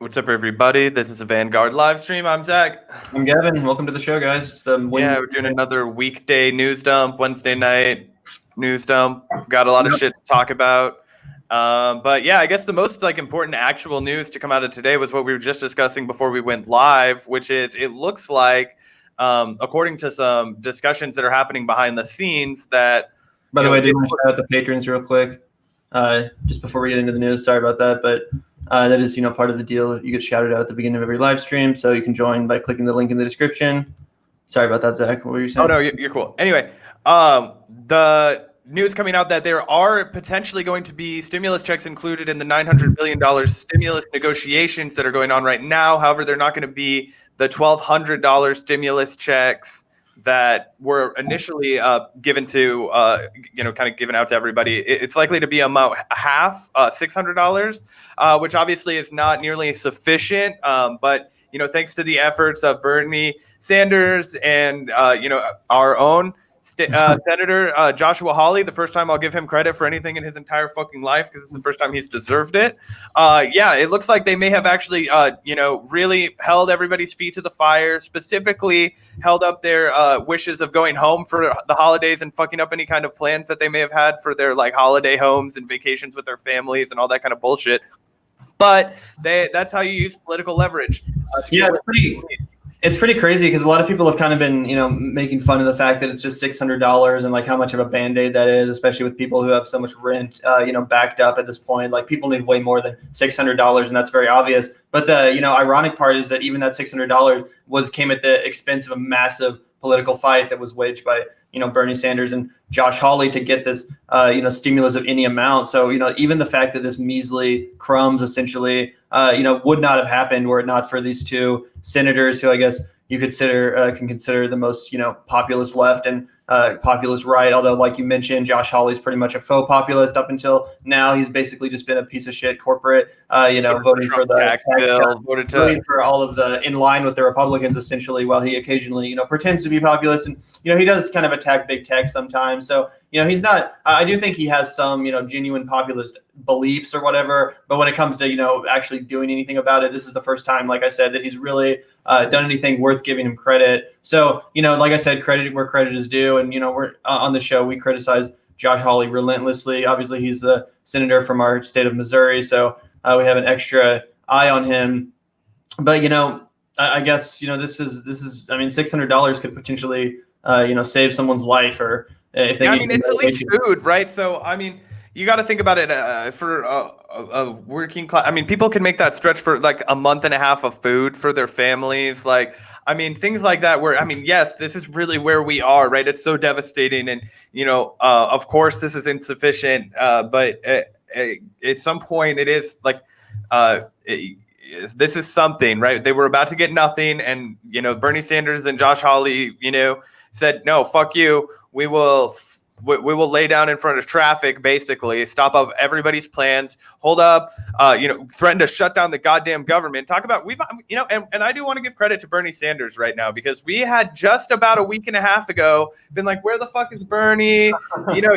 What's up, everybody? This is a Vanguard live stream. I'm Zac. I'm Gavin. Welcome to the show, guys. It's the we're doing another weekday news dump, Wednesday night news dump. Got a lot of shit to talk about. But yeah, I guess the most important actual news to come out of today was what we were just discussing before we went live, which is it looks like, according to some discussions that are happening behind the scenes, that. By the way, I do want to shout out the patrons real quick, just before we get into the news. Sorry about that, but that is, part of the deal. You get shouted out at the beginning of every live stream, so you can join by clicking the link in the description. Sorry about that, Zac. What were you saying? Oh, no, you're cool. Anyway, the news coming out that there are potentially going to be stimulus checks included in the $900 billion stimulus negotiations that are going on right now. However, they're not going to be the $1,200 stimulus checks that were initially given to, kind of given out to everybody. It's likely to be about half, $600, which obviously is not nearly sufficient. But, thanks to the efforts of Bernie Sanders and, our own Senator Joshua Hawley, the first time I'll give him credit for anything in his entire fucking life, because it's the first time he's deserved it. It looks like they may have actually, really held everybody's feet to the fire, specifically held up their wishes of going home for the holidays and fucking up any kind of plans that they may have had for their holiday homes and vacations with their families and all that kind of bullshit. But that's how you use political leverage. It's pretty crazy because a lot of people have kind of been, making fun of the fact that it's just $600 and how much of a Band-Aid that is, especially with people who have so much rent, backed up at this point. People need way more than $600, and that's very obvious. But the, ironic part is that even that $600 came at the expense of a massive political fight that was waged by, Bernie Sanders and Josh Hawley to get this, stimulus of any amount. So, even the fact that this measly crumbs essentially, would not have happened were it not for these two senators who I guess you can consider the most, populist left and populist right. Although, like you mentioned, Josh Hawley's pretty much a faux populist up until now. He's basically just been a piece of shit corporate, voting for the tax bill, voting for all of the in line with the Republicans, essentially, while he occasionally, pretends to be populist. And, he does kind of attack big tech sometimes. So, he's not, I do think he has some, genuine populist beliefs or whatever. But when it comes to, actually doing anything about it, this is the first time, like I said, that he's really done anything worth giving him credit. So, like I said, credit where credit is due. And, we're on the show, we criticize Josh Hawley relentlessly. Obviously, he's the senator from our state of Missouri. So we have an extra eye on him. But, I guess, this is, $600 could potentially, save someone's life, or if they it's at least food, right? So, you got to think about it for a working class. People can make that stretch for a month and a half of food for their families. Things like that where, yes, this is really where we are, right? It's so devastating. And, of course, this is insufficient. But at some point it is this is something, right? They were about to get nothing. And, Bernie Sanders and Josh Hawley, said, no, fuck you. We will lay down in front of traffic, basically, stop up everybody's plans, hold up, threaten to shut down the goddamn government. Talk about, and I do want to give credit to Bernie Sanders right now, because we had just about a week and a half ago been like, where the fuck is Bernie?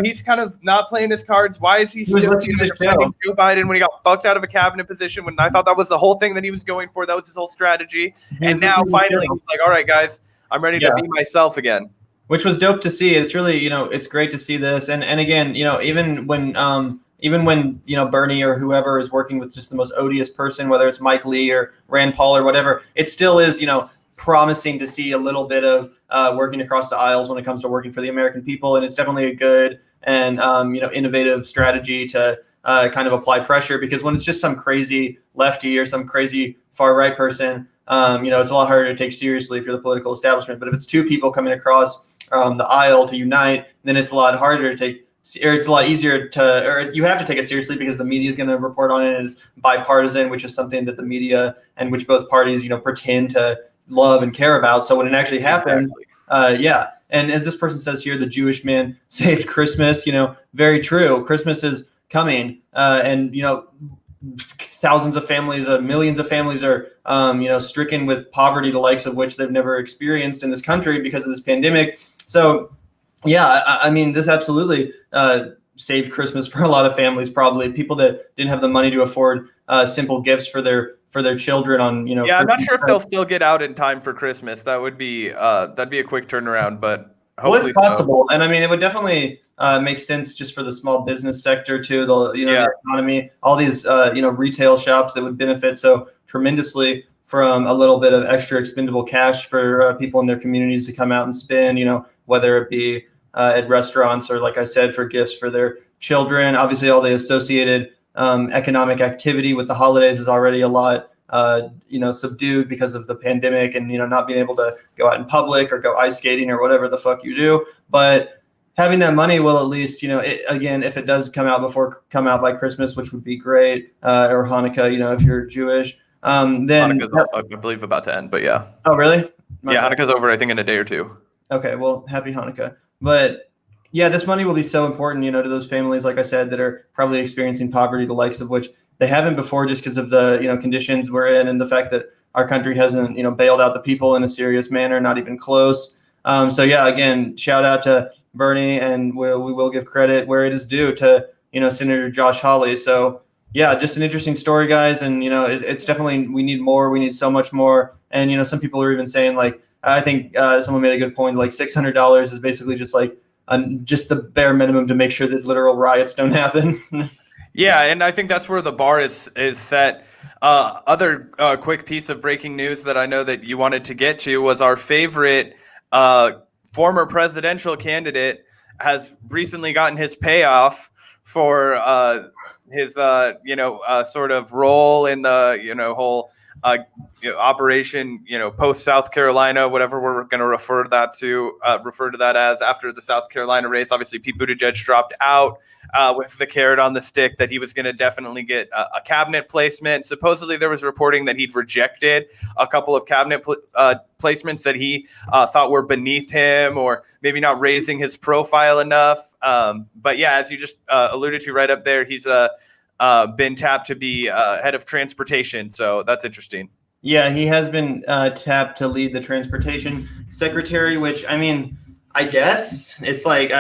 He's kind of not playing his cards. Why is he still defending Joe Biden when he got fucked out of a cabinet position, when I thought that was the whole thing that he was going for? That was his whole strategy. And now finally he's like, all right, guys, I'm ready to be myself again. Which was dope to see. It's really, it's great to see this. And again, even when Bernie or whoever is working with just the most odious person, whether it's Mike Lee or Rand Paul or whatever, it still is, promising to see a little bit of working across the aisles when it comes to working for the American people. And it's definitely a good and, innovative strategy to kind of apply pressure, because when it's just some crazy lefty or some crazy far right person, it's a lot harder to take seriously if you're the political establishment. But if it's two people coming across the aisle to unite, then it's a lot harder to take, or it's a lot easier to, or you have to take it seriously because the media is going to report on it, and it's bipartisan, which is something that the media and which both parties, pretend to love and care about. So when it actually happens, And as this person says here, the Jewish man saved Christmas, very true. Christmas is coming, and, thousands of families, millions of families are, stricken with poverty, the likes of which they've never experienced in this country because of this pandemic. So, this absolutely saved Christmas for a lot of families, probably people that didn't have the money to afford simple gifts for their for their children on, Yeah, I'm not sure if they'll still get out in time for Christmas. That'd be a quick turnaround, but hopefully it's possible. So. And I mean, it would definitely make sense just for the small business sector too. The economy, all these retail shops that would benefit so tremendously from a little bit of extra expendable cash for people in their communities to come out and spend. Whether it be at restaurants or, like I said, for gifts for their children. Obviously, all the associated economic activity with the holidays is already a lot subdued because of the pandemic and, not being able to go out in public or go ice skating or whatever the fuck you do. But having that money will at least, again, if it does come out by Christmas, which would be great, or Hanukkah, if you're Jewish, then Hanukkah's, I believe, about to end, but yeah. Oh, really? Hanukkah's over, I think, in a day or two. Okay, well, happy Hanukkah. But yeah, this money will be so important, to those families, like I said, that are probably experiencing poverty, the likes of which they haven't before, just because of the conditions we're in and the fact that our country hasn't bailed out the people in a serious manner, not even close. So yeah, again, shout out to Bernie, and we will give credit where it is due to Senator Josh Hawley. So yeah, just an interesting story, guys, and it's definitely, we need more. We need so much more. And some people are even saying, like, I think someone made a good point, like $600 is basically just like just the bare minimum to make sure that literal riots don't happen. Yeah, and I think that's where the bar is set. Other quick piece of breaking news that I know that you wanted to get to was our favorite former presidential candidate has recently gotten his payoff for his sort of role in the whole operation post South Carolina, whatever we're going to refer to that as, after the South Carolina race. Obviously, Pete Buttigieg dropped out with the carrot on the stick that he was going to definitely get a cabinet placement. Supposedly, there was reporting that he'd rejected a couple of cabinet placements that he thought were beneath him, or maybe not raising his profile enough. But yeah, as you just alluded to right up there, he's been tapped to be head of transportation. So that's interesting. Yeah, he has been tapped to lead the transportation secretary, which, I mean, I guess it's like,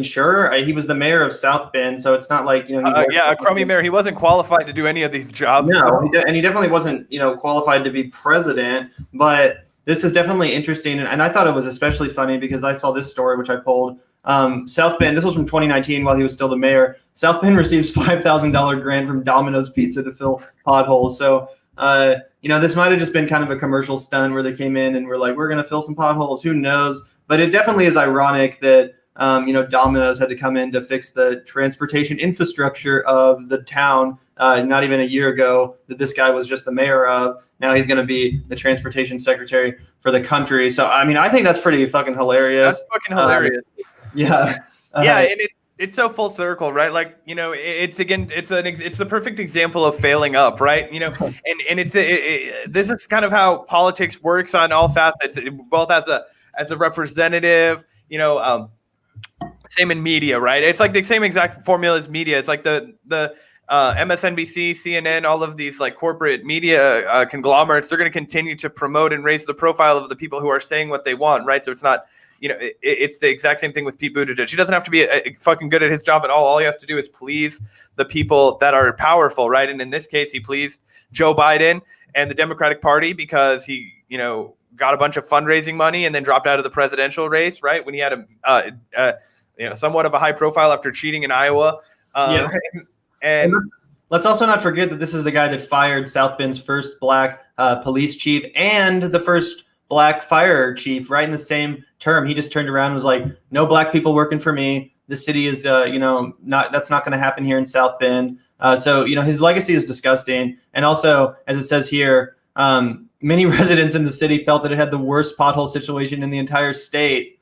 sure, he was the mayor of South Bend, so it's not like, a crummy mayor. He wasn't qualified to do any of these jobs. No, so. And he definitely wasn't, qualified to be president, but this is definitely interesting. And I thought it was especially funny because I saw this story, which I pulled. South Bend, this was from 2019 while he was still the mayor. South Bend receives $5,000 grant from Domino's Pizza to fill potholes. So, this might have just been kind of a commercial stunt where they came in and were like, we're going to fill some potholes. Who knows? But it definitely is ironic that, Domino's had to come in to fix the transportation infrastructure of the town not even a year ago that this guy was just the mayor of. Now he's going to be the transportation secretary for the country. So, I think that's pretty fucking hilarious. That's fucking hilarious. Yeah. And it's so full circle, right? Like, it's the perfect example of failing up, right? And this is kind of how politics works on all facets, both as a representative, same in media, right? It's like the same exact formula as media. It's like the MSNBC, CNN, all of these like corporate media conglomerates, they're going to continue to promote and raise the profile of the people who are saying what they want, right? So it's not, it's the exact same thing with Pete Buttigieg. He doesn't have to be fucking good at his job at all. All he has to do is please the people that are powerful, right? And in this case, he pleased Joe Biden and the Democratic Party because he, got a bunch of fundraising money and then dropped out of the presidential race, right? When he had somewhat of a high profile after cheating in Iowa. And let's also not forget that this is the guy that fired South Bend's first black police chief and the first black fire chief right in the same term. He just turned around and was like, no black people working for me. The city is, that's not going to happen here in South Bend. So, his legacy is disgusting. And also, as it says here, many residents in the city felt that it had the worst pothole situation in the entire state,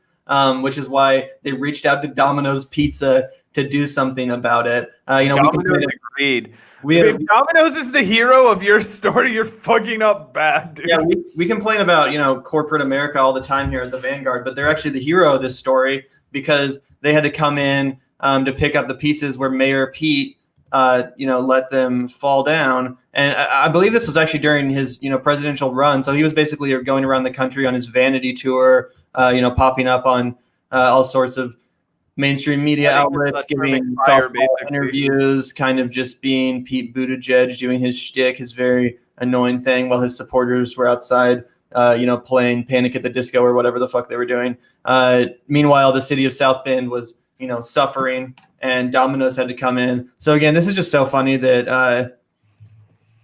which is why they reached out to Domino's Pizza to do something about it. Domino's agreed. If Domino's is the hero of your story, you're fucking up bad, dude. Yeah, we complain about, corporate America all the time here at the Vanguard, but they're actually the hero of this story because they had to come in to pick up the pieces where Mayor Pete, let them fall down. And I believe this was actually during his, presidential run. So he was basically going around the country on his vanity tour, popping up on all sorts of mainstream media outlets, giving interviews, kind of just being Pete Buttigieg, doing his shtick, his very annoying thing while his supporters were outside, playing Panic at the Disco or whatever the fuck they were doing. Meanwhile, the city of South Bend was, suffering, and Domino's had to come in. So again, this is just so funny that,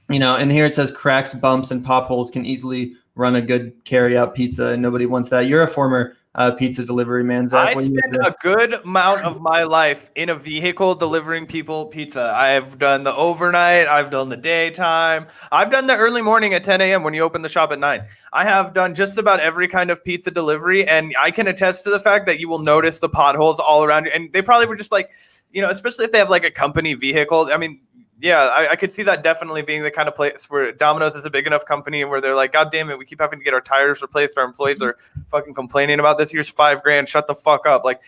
and here it says cracks, bumps, and potholes can easily run a good carry-out pizza, and nobody wants that. You're a former pizza delivery man, Zach. I spend a good amount of my life in a vehicle delivering people pizza. I've done the overnight. I've done the daytime. I've done the early morning at 10 a.m. when you open the shop at 9. I have done just about every kind of pizza delivery, and I can attest to the fact that you will notice the potholes all around you. And they probably were just like, especially if they have like a company vehicle. I mean, yeah, I could see that definitely being the kind of place where Domino's is a big enough company where they're like, God damn it, we keep having to get our tires replaced. Our employees are fucking complaining about this. Here's $5,000. Shut the fuck up. Like,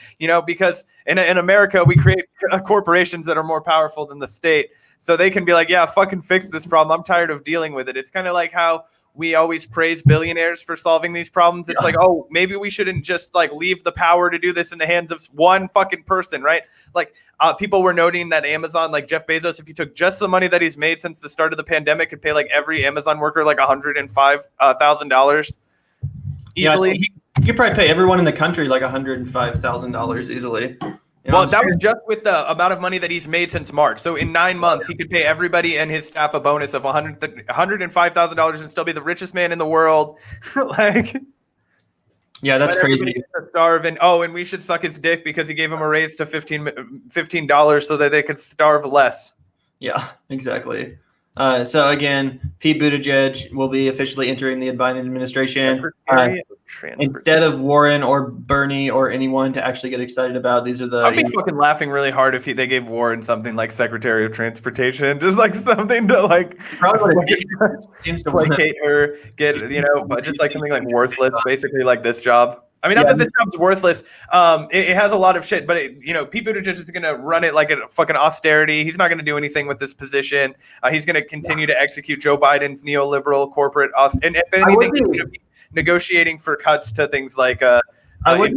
because in America, we create corporations that are more powerful than the state. So they can be like, yeah, fucking fix this problem. I'm tired of dealing with it. It's kind of like how we always praise billionaires for solving these problems. It's like, oh, maybe we shouldn't just like leave the power to do this in the hands of one fucking person, right? Like people were noting that Amazon, like Jeff Bezos, if he took just the money that he's made since the start of the pandemic, could pay like every Amazon worker like $105,000 easily. Yeah, he could probably pay everyone in the country like $105,000 easily. Well, that was just with the amount of money that he's made since March. So in 9 months, he could pay everybody and his staff a bonus of $105,000 and still be the richest man in the world. Yeah, that's crazy. Starve and we should suck his dick because he gave him a raise to $15 so that they could starve less. Yeah, exactly. So again, Pete Buttigieg will be officially entering the Biden administration. Instead of Warren or Bernie or anyone to actually get excited about, these are the. I'd be fucking laughing really hard if they gave Warren something like Secretary of Transportation, just like something to like seems to placate her, get but just like something like worthless, basically like this job. I mean, not that this job's worthless. It has a lot of shit, but Pete Buttigieg is going to run it like a fucking austerity. He's not going to do anything with this position. He's going to continue to execute Joe Biden's neoliberal corporate, and if anything, he's going to be negotiating for cuts to things like I would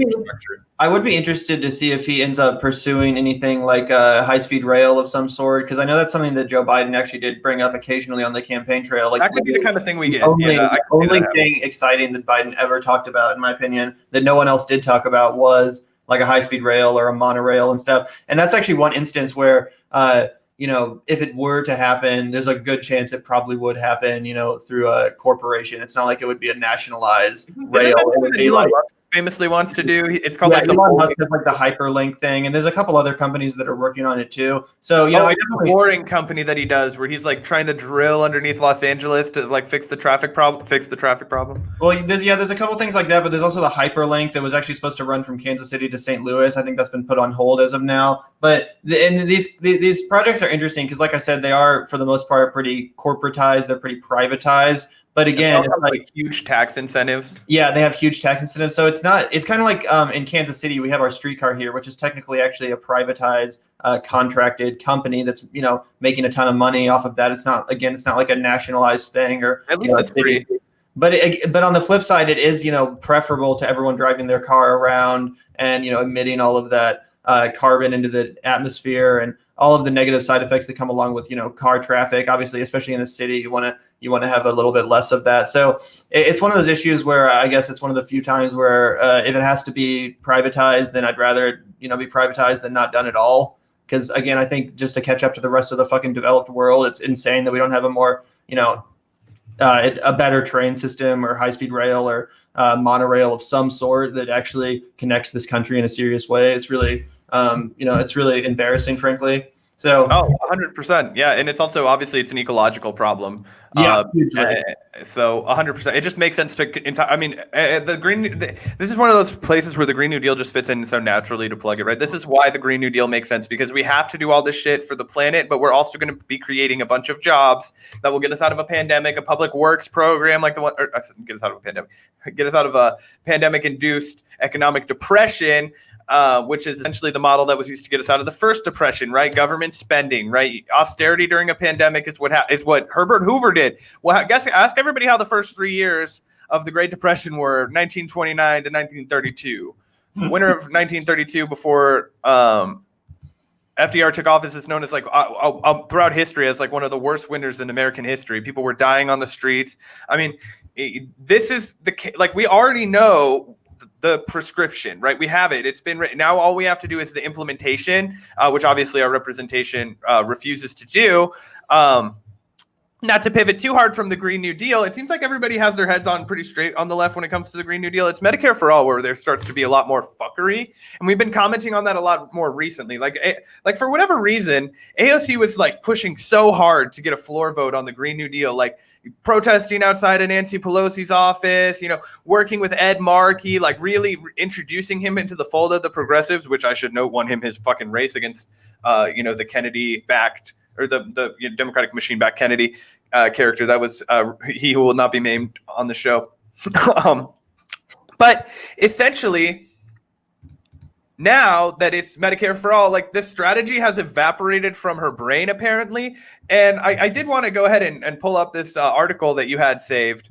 be interested to see if he ends up pursuing anything like a high-speed rail of some sort, because I know that's something that Joe Biden actually did bring up occasionally on the campaign trail. Like that could be the kind of thing we get. The only thing exciting that Biden ever talked about, in my opinion, that no one else did talk about was like a high-speed rail or a monorail and stuff. And that's actually one instance where, if it were to happen, there's a good chance it probably would happen, through a corporation. It's not like it would be a nationalized rail. It would be like famously wants to do. It's called like Elon Musk has like the hyperlink thing, and there's a couple other companies that are working on it too. So I have a boring company that he does where he's like trying to drill underneath Los Angeles to like fix the traffic problem. Well, there's a couple things like that, but there's also the hyperlink that was actually supposed to run from Kansas City to St. Louis. I think that's been put on hold as of now. But these projects are interesting because, like I said, they are for the most part pretty corporatized. They're pretty privatized. But again, it's like huge tax incentives. Yeah, they have huge tax incentives. So it's kind of like in Kansas City, we have our streetcar here, which is technically actually a privatized, contracted company that's, making a ton of money off of that. It's not like a nationalized thing or at least it's free. But on the flip side, it is, preferable to everyone driving their car around and, emitting all of that carbon into the atmosphere and all of the negative side effects that come along with, car traffic. Obviously, especially in a city, you want to have a little bit less of that. So it's one of those issues where I guess it's one of the few times where if it has to be privatized, then I'd rather, be privatized than not done at all. Because again, I think just to catch up to the rest of the fucking developed world, it's insane that we don't have a more, a better train system or high-speed rail or monorail of some sort that actually connects this country in a serious way. It's really, it's really embarrassing, frankly. So 100%. Yeah. And it's also, obviously it's an ecological problem. Yeah. So 100%. It just makes sense to, this is one of those places where the Green New Deal just fits in so naturally to plug it, right? This is why the Green New Deal makes sense, because we have to do all this shit for the planet, but we're also going to be creating a bunch of jobs that will get us out of a pandemic, a public works program like the one, or get us out of a pandemic, get us out of a pandemic induced economic depression. Which is essentially the model that was used to get us out of the first depression, right? Government spending, right? Austerity during a pandemic is what Herbert Hoover did. Well, I guess ask everybody how the first 3 years of the Great Depression were, 1929 to 1932. Winter of 1932 before FDR took office is known as like throughout history as like one of the worst winters in American history. People were dying on the streets. I mean, this is like we already know the prescription, right? We have it. It's been written. Now all we have to do is the implementation, which obviously our representation refuses to do. Not to pivot too hard from the Green New Deal, it seems like everybody has their heads on pretty straight on the left when it comes to the Green New Deal. It's Medicare for all where there starts to be a lot more fuckery. And we've been commenting on that a lot more recently. Like for whatever reason, AOC was like pushing so hard to get a floor vote on the Green New Deal, like protesting outside of Nancy Pelosi's office, working with Ed Markey, like really introducing him into the fold of the progressives, which I should note won him his fucking race against, the Kennedy-backed or the Democratic machine-backed Kennedy character. That was he who will not be named on the show. But essentially, now that it's Medicare for all, like this strategy has evaporated from her brain, apparently. And I did want to go ahead and pull up this article that you had saved,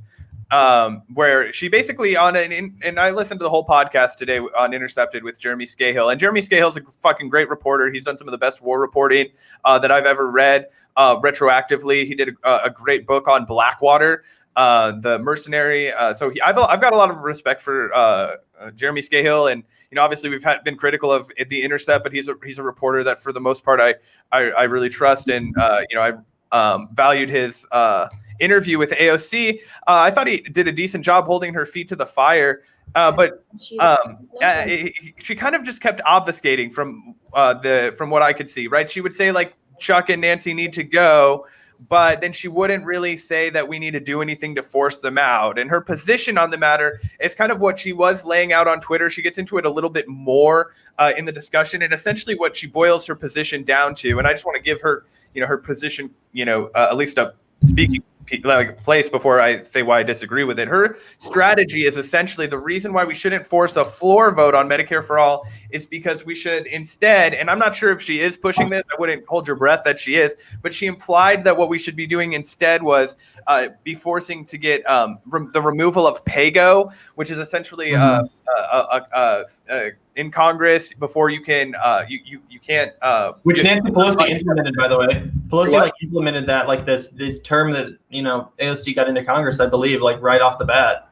where she basically and I listened to the whole podcast today on Intercepted with Jeremy Scahill. And Jeremy Scahill's a fucking great reporter. He's done some of the best war reporting that I've ever read retroactively. He did a great book on Blackwater, the mercenary. So I've got a lot of respect for Jeremy Scahill, and obviously we've been critical of The Intercept, but he's a reporter that for the most part I really trust, and I valued his interview with AOC. I thought he did a decent job holding her feet to the fire, but she kind of just kept obfuscating from what I could see. Right, she would say like Chuck and Nancy need to go, but then she wouldn't really say that we need to do anything to force them out. And her position on the matter is kind of what she was laying out on Twitter. She gets into it a little bit more in the discussion, and essentially what she boils her position down to. And I just want to give her, her position, at least a speaking place before I say why I disagree with it. Her strategy is essentially the reason why we shouldn't force a floor vote on Medicare for all is because we should instead, and I'm not sure if she is pushing this, I wouldn't hold your breath that she is, but she implied that what we should be doing instead was be forcing to get the removal of PAYGO, which is essentially in Congress before you can you can't which Nancy Pelosi implemented, by the way. Pelosi implemented that this term that AOC got into Congress, I believe, right off the bat.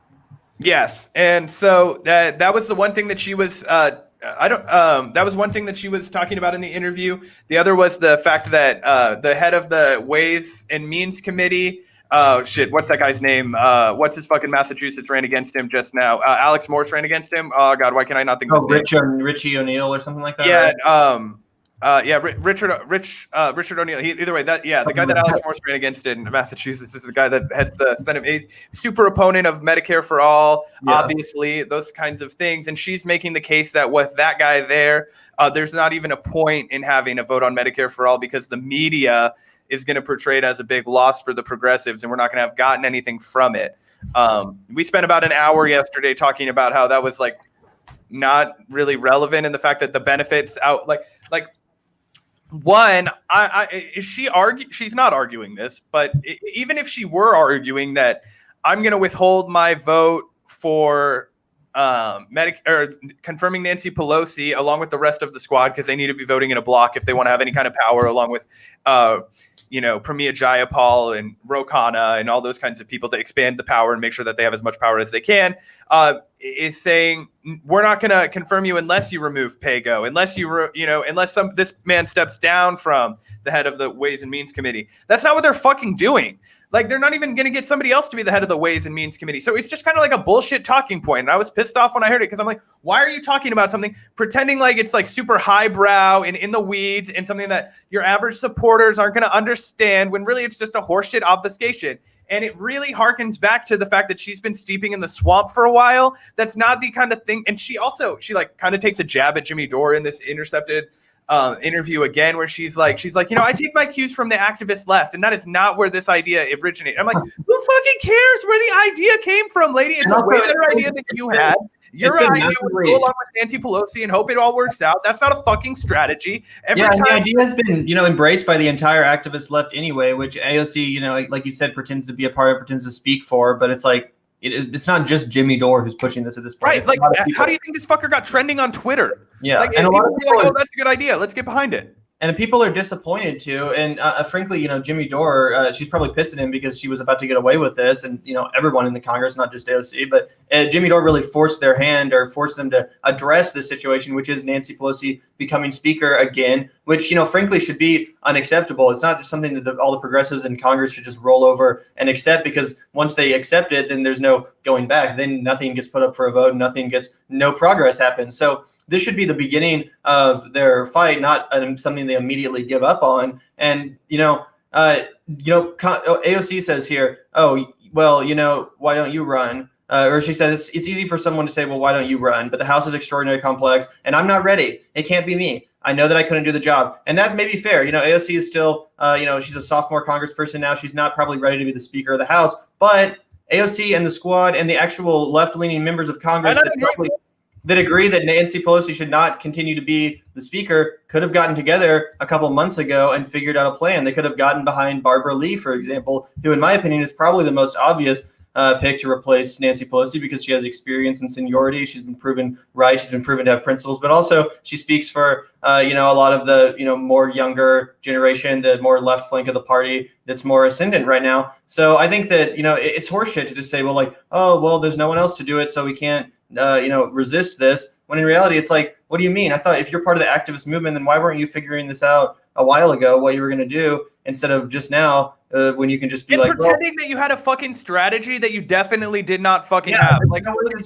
Yes, and so that was the one thing that she was that was one thing that she was talking about in the interview. The other was the fact that the head of the Ways and Means Committee, what's that guy's name? What's his fucking Massachusetts ran against him just now? Alex Morse ran against him. Oh God, why can I not think of his name? Richie O'Neill or something like that. Yeah, right? Richard O'Neill. Either way, the guy that Alex Morse ran against in Massachusetts is the guy that heads the Senate, a super opponent of Medicare for all, obviously, those kinds of things. And she's making the case that with that guy there, there's not even a point in having a vote on Medicare for all because the media is going to portray it as a big loss for the progressives, and we're not going to have gotten anything from it. We spent about an hour yesterday talking about how that was not really relevant, and the fact that the benefits out one, she's not arguing this, but even if she were arguing that I'm going to withhold my vote for Medicare, confirming Nancy Pelosi along with the rest of the squad because they need to be voting in a block if they want to have any kind of power, along with Pramila Jayapal and Ro Khanna and all those kinds of people to expand the power and make sure that they have as much power as they can, is saying we're not going to confirm you unless you remove PAYGO, unless unless this man steps down from the head of the Ways and Means Committee. That's not what they're fucking doing. They're not even going to get somebody else to be the head of the Ways and Means Committee. So it's just kind of like a bullshit talking point. And I was pissed off when I heard it because I'm like, why are you talking about something, pretending like it's super highbrow and in the weeds and something that your average supporters aren't going to understand when really it's just a horseshit obfuscation. And it really harkens back to the fact that she's been steeping in the swamp for a while. That's not the kind of thing. And she kind of takes a jab at Jimmy Dore in this Intercepted interview again, where she's like, I take my cues from the activist left, and that is not where this idea originated. I'm like, who fucking cares where the idea came from, lady? It's a way better idea than you had. Your idea was to go along with Nancy Pelosi and hope it all works out. That's not a fucking strategy. The idea has been, embraced by the entire activist left anyway, which AOC, like you said, pretends to be a part of, pretends to speak for, but it's it's not just Jimmy Dore who's pushing this at this point. Right. How do you think this fucker got trending on Twitter? Yeah. And a lot of people are like, oh, that's a good idea. Let's get behind it. And people are disappointed too. And frankly, Jimmy Dore, she's probably pissed at him because she was about to get away with this. And, everyone in the Congress, not just AOC, but Jimmy Dore really forced their hand or forced them to address this situation, which is Nancy Pelosi becoming speaker again, which, frankly, should be unacceptable. It's not just something that all the progressives in Congress should just roll over and accept, because once they accept it, then there's no going back. Then nothing gets put up for a vote. No progress happens. So this should be the beginning of their fight, not something they immediately give up on. And, AOC says here, oh, well, why don't you run? Or she says it's easy for someone to say, well, why don't you run? But the House is extraordinarily complex, and I'm not ready. It can't be me. I know that I couldn't do the job. And that may be fair. AOC is still, she's a sophomore congressperson now. She's not probably ready to be the Speaker of the House. But AOC and the squad and the actual left-leaning members of Congress that agree that Nancy Pelosi should not continue to be the speaker could have gotten together a couple months ago and figured out a plan. They could have gotten behind Barbara Lee, for example, who, in my opinion, is probably the most obvious pick to replace Nancy Pelosi because she has experience and seniority. She's been proven right. She's been proven to have principles, but also she speaks for, a lot of the, more younger generation, the more left flank of the party that's more ascendant right now. So I think that, it's horseshit to just say, well, like, oh, well, there's no one else to do it, so we can't, resist this, when in reality, it's like, what do you mean? I thought if you're part of the activist movement, then why weren't you figuring this out a while ago, what you were going to do, instead of just now, when you can just be pretending that you had a fucking strategy that you definitely did not fucking have. Like,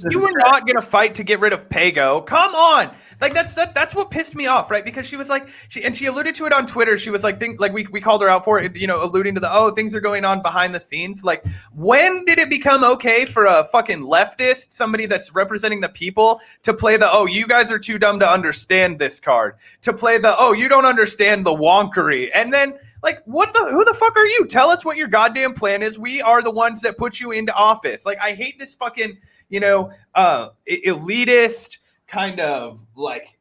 you were not going to fight to get rid of Pago. Come on. Like, that's what pissed me off, right? Because she was like, she alluded to it on Twitter. She was like, we called her out for it, alluding to things are going on behind the scenes. Like, when did it become okay for a fucking leftist, somebody that's representing the people, to play the, you guys are too dumb to understand this card, to play the, you don't understand the wonkery, and then, like, who the fuck are you? Tell us what your goddamn plan is. We are the ones that put you into office. Like, I hate this fucking, elitist kind of, like,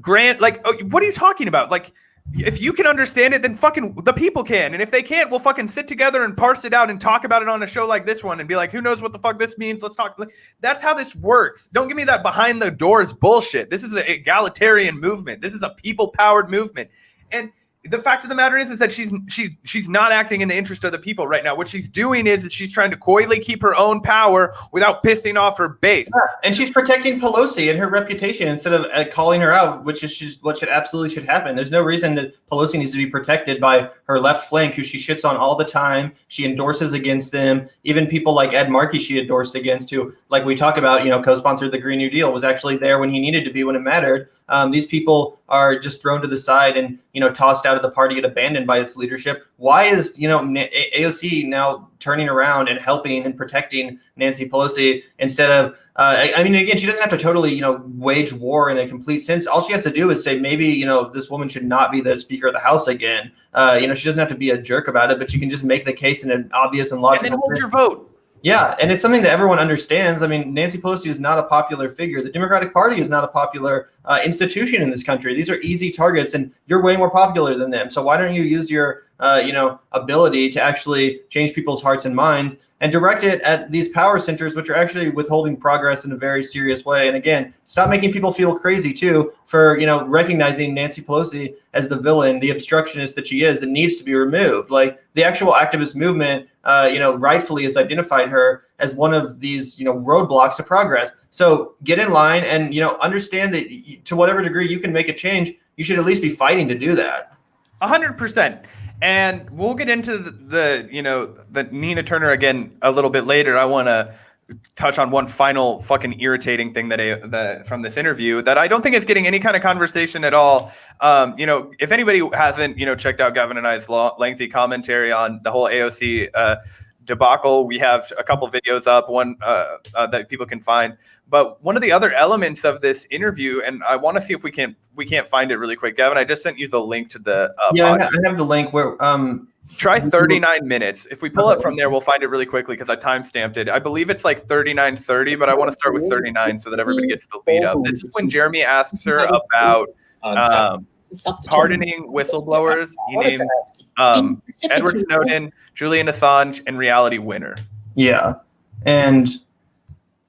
what are you talking about? Like, if you can understand it, then fucking the people can. And if they can't, we'll fucking sit together and parse it out and talk about it on a show like this one and be like, who knows what the fuck this means? Let's talk. That's how this works. Don't give me that behind the doors bullshit. This is an egalitarian movement. This is a people-powered movement. And the fact of the matter is that she's not acting in the interest of the people right now. What she's doing is she's trying to coyly keep her own power without pissing off her base. Yeah, and she's protecting Pelosi and her reputation instead of calling her out, which is what should absolutely happen. There's no reason that Pelosi needs to be protected by her left flank, who she shits on all the time. She endorses against them. Even people like Ed Markey she endorsed against, who, like we talk about, co-sponsored the Green New Deal, was actually there when he needed to be when it mattered. These people are just thrown to the side and, tossed out of the party and abandoned by its leadership. Why is, AOC now turning around and helping and protecting Nancy Pelosi instead of, again, she doesn't have to totally, wage war in a complete sense. All she has to do is say, maybe, this woman should not be the Speaker of the House again. She doesn't have to be a jerk about it, but she can just make the case in an obvious and logical way. And then hold your vote. Yeah, and it's something that everyone understands. I mean, Nancy Pelosi is not a popular figure. The Democratic Party is not a popular institution in this country. These are easy targets, and you're way more popular than them. So why don't you use your, ability to actually change people's hearts and minds and direct it at these power centers, which are actually withholding progress in a very serious way. And again, stop making people feel crazy too for, recognizing Nancy Pelosi as the villain, the obstructionist that she is, that needs to be removed. Like, the actual activist movement, rightfully has identified her as one of these, roadblocks to progress. So get in line and, understand that to whatever degree you can make a change, you should at least be fighting to do that. 100%. And we'll get into the Nina Turner again a little bit later. I want to touch on one final fucking irritating thing that from this interview that I don't think is getting any kind of conversation at all. If anybody hasn't, checked out Gavin and I's lengthy commentary on the whole AOC debacle, we have a couple videos up, one that people can find. But one of the other elements of this interview, and I want to see if we can't find it really quick. Gavin, I just sent you the link to the podcast. I have the link where try 39 minutes. If we pull it from there, we'll find it really quickly because I timestamped it. I believe it's like 39:30, but I want to start with 39 so that everybody gets the lead up. This is when Jeremy asks her about pardoning whistleblowers. He named Edward Snowden, Julian Assange, and Reality Winner. Yeah, and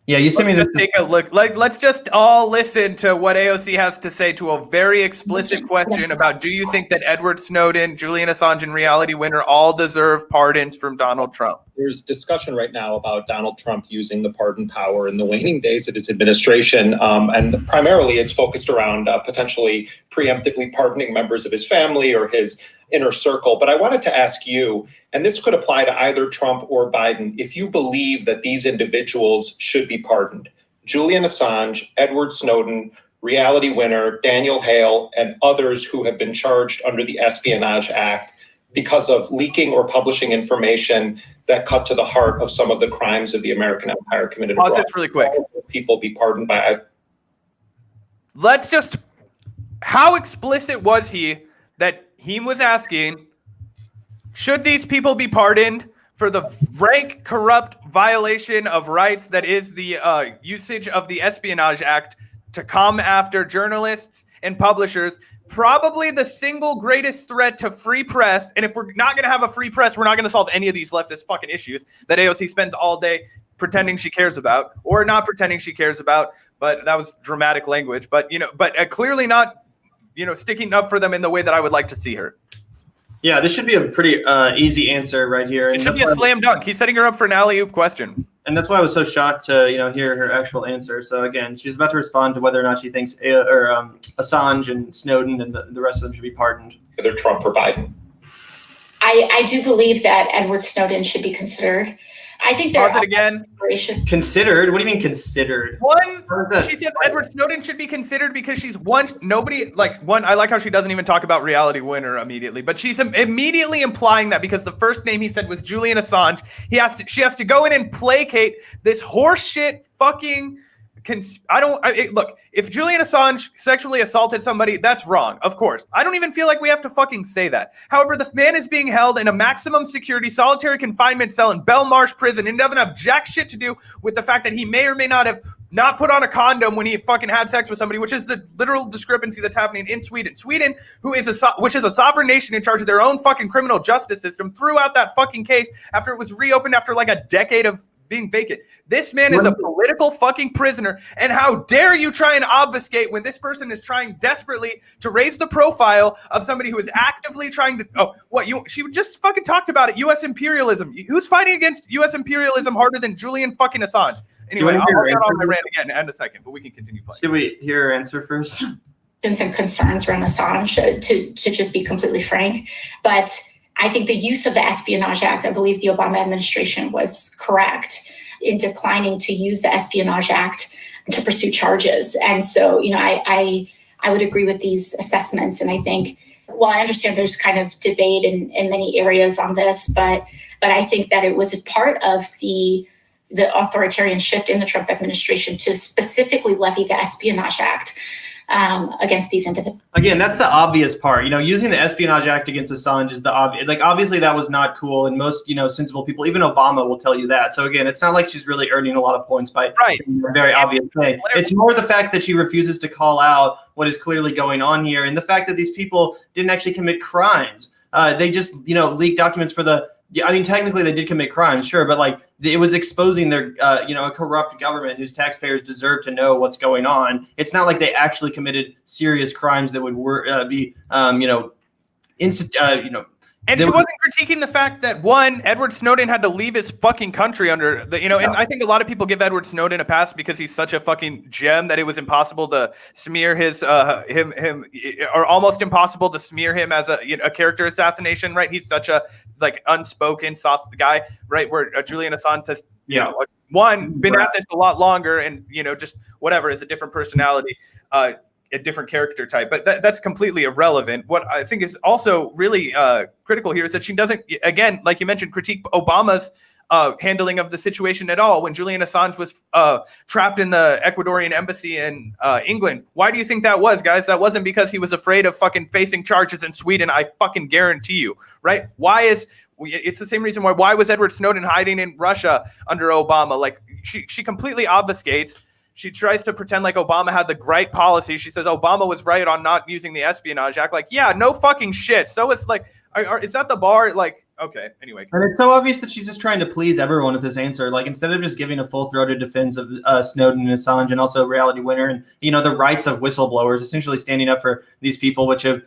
Yeah, you sent me this. Let's take a look. Let's just all listen to what AOC has to say to a very explicit question about: do you think that Edward Snowden, Julian Assange, and Reality Winner all deserve pardons from Donald Trump? There's discussion right now about Donald Trump using the pardon power in the waning days of his administration, and primarily it's focused around potentially preemptively pardoning members of his family or his inner circle. But I wanted to ask you, and this could apply to either Trump or Biden, if you believe that these individuals should be pardoned. Julian Assange, Edward Snowden, Reality Winner, Daniel Hale, and others who have been charged under the Espionage Act because of leaking or publishing information that cut to the heart of some of the crimes of the American empire committed abroad. Pause this really quick. People be pardoned by. Let's just. How explicit was he that he was asking, should these people be pardoned for the rank corrupt violation of rights that is the usage of the Espionage Act to come after journalists and publishers, probably the single greatest threat to free press. And if we're not going to have a free press, we're not going to solve any of these leftist fucking issues that AOC spends all day pretending she cares about, or not pretending she cares about. But that was dramatic language. But, clearly not, sticking up for them in the way that I would like to see her. Yeah, this should be a pretty easy answer right here. It should be a slam dunk. He's setting her up for an alley-oop question. And that's why I was so shocked to, hear her actual answer. So again, she's about to respond to whether or not she thinks Assange and Snowden and the rest of them should be pardoned. Either Trump or Biden. I do believe that Edward Snowden should be considered. I think there are again. Considered? What do you mean considered? She said Edward Snowden should be considered because she's I like how she doesn't even talk about Reality Winner immediately, but she's immediately implying that because the first name he said was Julian Assange, she has to go in and placate this horseshit fucking. Look, if Julian Assange sexually assaulted somebody, that's wrong, of course. I don't even feel like we have to fucking say that. However, the man is being held in a maximum security solitary confinement cell in Belmarsh prison and doesn't have jack shit to do with the fact that he may or may not have not put on a condom when he fucking had sex with somebody, which is the literal discrepancy that's happening in Sweden. Sweden, which is a sovereign nation in charge of their own fucking criminal justice system, threw out that fucking case after it was reopened after like a decade of being vacant. This man is a political fucking prisoner, and how dare you try and obfuscate when this person is trying desperately to raise the profile of somebody who is actively trying to she just fucking talked about it, U.S. imperialism. Who's fighting against U.S. imperialism harder than Julian fucking Assange? Anyway, I'll get on my rant again in a second, but we can continue playing. Should we hear her answer first? Been some concerns around Assange, to just be completely frank, but I think the use of the Espionage Act, I believe the Obama administration was correct in declining to use the Espionage Act to pursue charges. And so, I would agree with these assessments. And I think, I understand there's kind of debate in many areas on this, but I think that it was a part of the authoritarian shift in the Trump administration to specifically levy the Espionage Act against these individuals. Again, that's the obvious part. Using the Espionage Act against Assange is the obvious. Like, obviously, that was not cool, and most sensible people, even Obama, will tell you that. So again, it's not like she's really earning a lot of points by saying a very obvious thing. It's more the fact that she refuses to call out what is clearly going on here, and the fact that these people didn't actually commit crimes. They just leaked documents for the. Yeah, I mean, technically they did commit crimes, sure, but it was exposing their, a corrupt government whose taxpayers deserve to know what's going on. It's not like they actually committed serious crimes that would be, And she wasn't critiquing the fact that, one, Edward Snowden had to leave his fucking country under the, and I think a lot of people give Edward Snowden a pass because he's such a fucking gem that it was impossible to smear his, or almost impossible to smear him as a character assassination, right? He's such a, unspoken, soft guy, right? Where Julian Assange says, been at this a lot longer and, just whatever, is a different personality, a different character type, but that's completely irrelevant. What I think is also really critical here is that she doesn't, again, like you mentioned, critique Obama's handling of the situation at all. When Julian Assange was trapped in the Ecuadorian embassy in England, why do you think that was, guys? That wasn't because he was afraid of fucking facing charges in Sweden. I fucking guarantee you, right? It's the same reason why was Edward Snowden hiding in Russia under Obama? She completely obfuscates. She tries to pretend like Obama had the right policy. She says Obama was right on not using the Espionage Act. No fucking shit. So it's is that the bar? Okay. Anyway. And it's so obvious that she's just trying to please everyone with this answer. Like, instead of just giving a full-throated defense of Snowden and Assange and also Reality Winner and, the rights of whistleblowers, essentially standing up for these people, which have,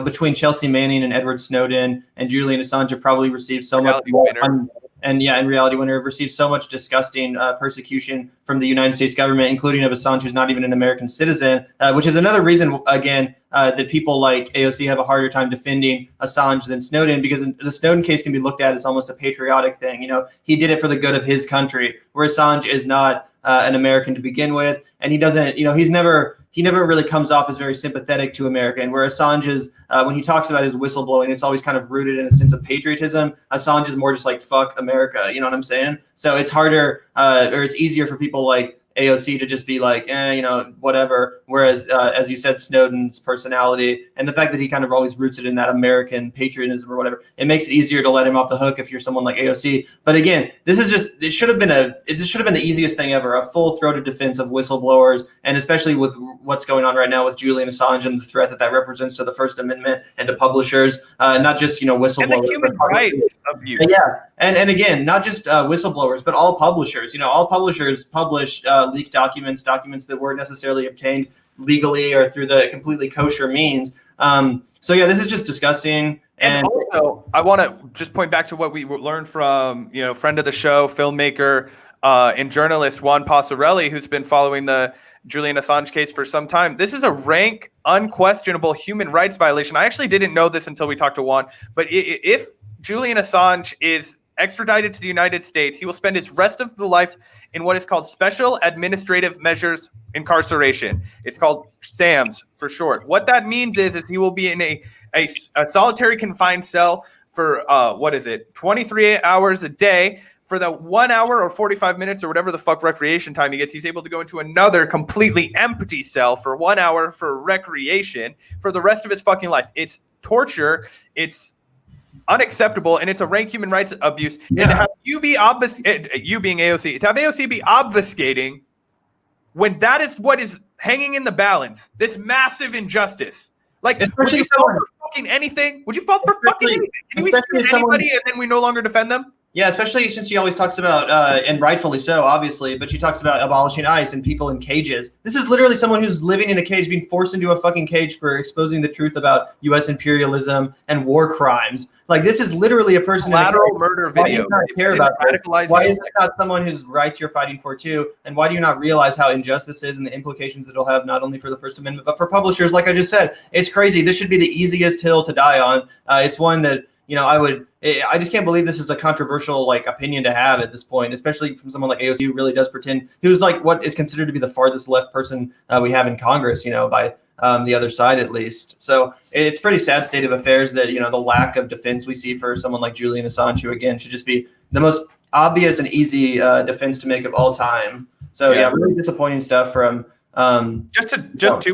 between Chelsea Manning and Edward Snowden and Julian Assange have probably received so much and Reality Winner have received so much disgusting persecution from the United States government, including of Assange, who's not even an American citizen, which is another reason, again, that people like AOC have a harder time defending Assange than Snowden, because the Snowden case can be looked at as almost a patriotic thing. He did it for the good of his country, where Assange is not an American to begin with, and he doesn't, he never really comes off as very sympathetic to America. And where Assange is, when he talks about his whistleblowing, it's always kind of rooted in a sense of patriotism. Assange is more just like, fuck America. You know what I'm saying? So it's harder, or it's easier for people like AOC to just be like, whatever. Whereas, as you said, Snowden's personality and the fact that he kind of always roots it in that American patriotism or whatever, it makes it easier to let him off the hook if you're someone like AOC. But again, it should have been the easiest thing ever, a full-throated defense of whistleblowers, and especially with what's going on right now with Julian Assange and the threat that represents to the First Amendment and to publishers, not just, whistleblowers. And the human rights abuse. Yeah. And again, not just whistleblowers, but all publishers. All publishers publish leaked documents that weren't necessarily obtained legally or through the completely kosher means. So yeah, this is just disgusting. And also, I want to just point back to what we learned from, friend of the show, filmmaker and journalist Juan Passarelli, who's been following the Julian Assange case for some time. This is a rank, unquestionable human rights violation. I actually didn't know this until we talked to Juan, but if Julian Assange is extradited to the United States, he will spend his rest of the life in what is called Special Administrative Measures Incarceration. It's called SAMS for short. What that means is he will be in a solitary confined cell for 23 hours a day. For the 1 hour or 45 minutes or whatever the fuck recreation time he gets, he's able to go into another completely empty cell for 1 hour for recreation for the rest of his fucking life. It's torture. It's unacceptable, and it's a rank human rights abuse. Yeah. And to have you being AOC, to have AOC be obfuscating when that is what is hanging in the balance, this massive injustice. Like, would you fall for fucking anything? Would you fall for fucking anything? Can we screw anybody and then we no longer defend them? Yeah, especially since she always talks about, and rightfully so, obviously, but she talks about abolishing ICE and people in cages. This is literally someone who's living in a cage, being forced into a fucking cage for exposing the truth about U.S. imperialism and war crimes. Like, this is literally a person. Collateral murder video. Why do you not care about this? Why is it not someone whose rights you're fighting for too? And why do you not realize how injustice is and the implications that it'll have not only for the First Amendment but for publishers? Like I just said, it's crazy. This should be the easiest hill to die on. It's one that I just can't believe this is a controversial opinion to have at this point, especially from someone like AOC who really does pretend, who's like what is considered to be the farthest left person we have in Congress, by the other side at least. So it's pretty sad state of affairs that, the lack of defense we see for someone like Julian Assange, who again should just be the most obvious and easy defense to make of all time. So yeah, really disappointing stuff from. Just to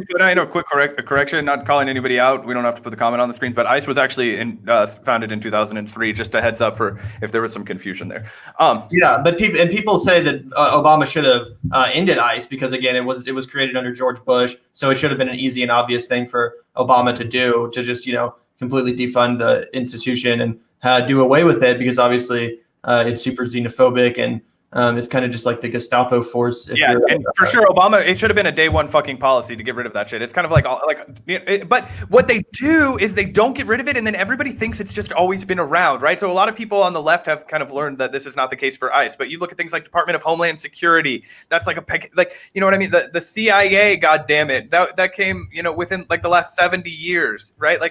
put in a quick correction, not calling anybody out. We don't have to put the comment on the screen, but ICE was actually founded in 2003. Just a heads up for if there was some confusion there. But people say that Obama should have ended ICE because again, it was created under George Bush, so it should have been an easy and obvious thing for Obama to do, to just completely defund the institution and do away with it, because obviously it's super xenophobic and. It's kind of just like the Gestapo force. And for sure, Obama, it should have been a day one fucking policy to get rid of that shit. It's kind of but what they do is they don't get rid of it, and then everybody thinks it's just always been around, right? So a lot of people on the left have kind of learned that this is not the case for ICE. But you look at things like Department of Homeland Security, that's like you know what I mean? The CIA, God damn it, that came within the last 70 years, right?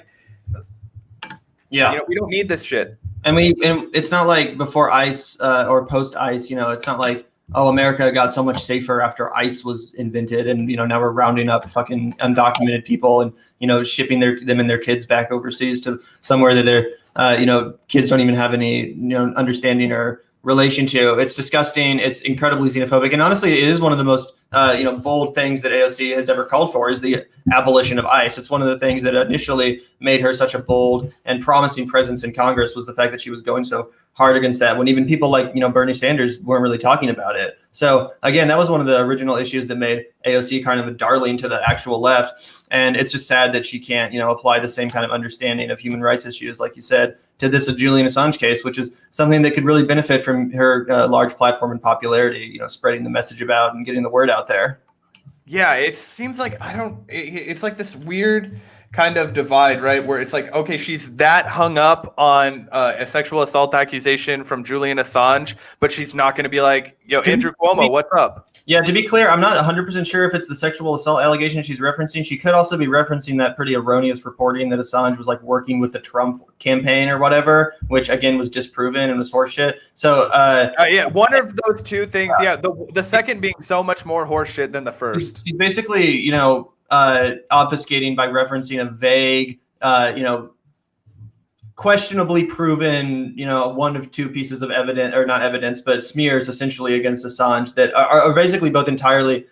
We don't need this shit. And it's not like before ICE or post ICE, it's not like, oh, America got so much safer after ICE was invented. And, now we're rounding up fucking undocumented people and, shipping them and their kids back overseas to somewhere that their, kids don't even have any, understanding or relation to. It's disgusting. It's incredibly xenophobic. And honestly, it is one of the most, bold things that AOC has ever called for is the abolition of ICE. It's one of the things that initially made her such a bold and promising presence in Congress, was the fact that she was going so hard against that when even people like, Bernie Sanders weren't really talking about it. So again, that was one of the original issues that made AOC kind of a darling to the actual left. And it's just sad that she can't, apply the same kind of understanding of human rights issues, like you said, to this Julian Assange case, which is something that could really benefit from her large platform and popularity, spreading the message about and getting the word out there. Yeah, it seems like it's like this weird kind of divide, right? Where it's like, okay, she's that hung up on a sexual assault accusation from Julian Assange, but she's not going to be like, yo, Andrew Cuomo, what's up? Yeah, to be clear, I'm not 100% sure if it's the sexual assault allegation she's referencing. She could also be referencing that pretty erroneous reporting that Assange was like working with the Trump campaign or whatever, which again was disproven and was horseshit. So yeah, one of those two things. Yeah, the second being so much more horseshit than the first. She's basically, obfuscating by referencing a vague, questionably proven, one of two pieces of evidence, or not evidence, but smears essentially against Assange that are basically both entirely,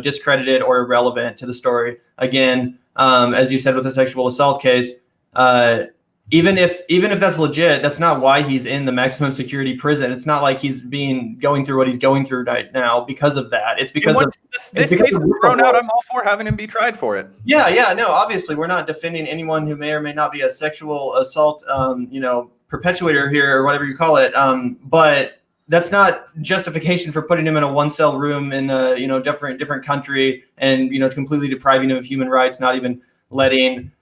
discredited or irrelevant to the story. Again, as you said with the sexual assault case, even if that's legit, that's not why he's in the maximum security prison. It's not like he's going through what he's going through right now because of that. It's because this case is thrown out. I'm all for having him be tried for it. Yeah, no, obviously we're not defending anyone who may or may not be a sexual assault, perpetuator here or whatever you call it. But that's not justification for putting him in a one-cell room in a different country and completely depriving him of human rights, not even letting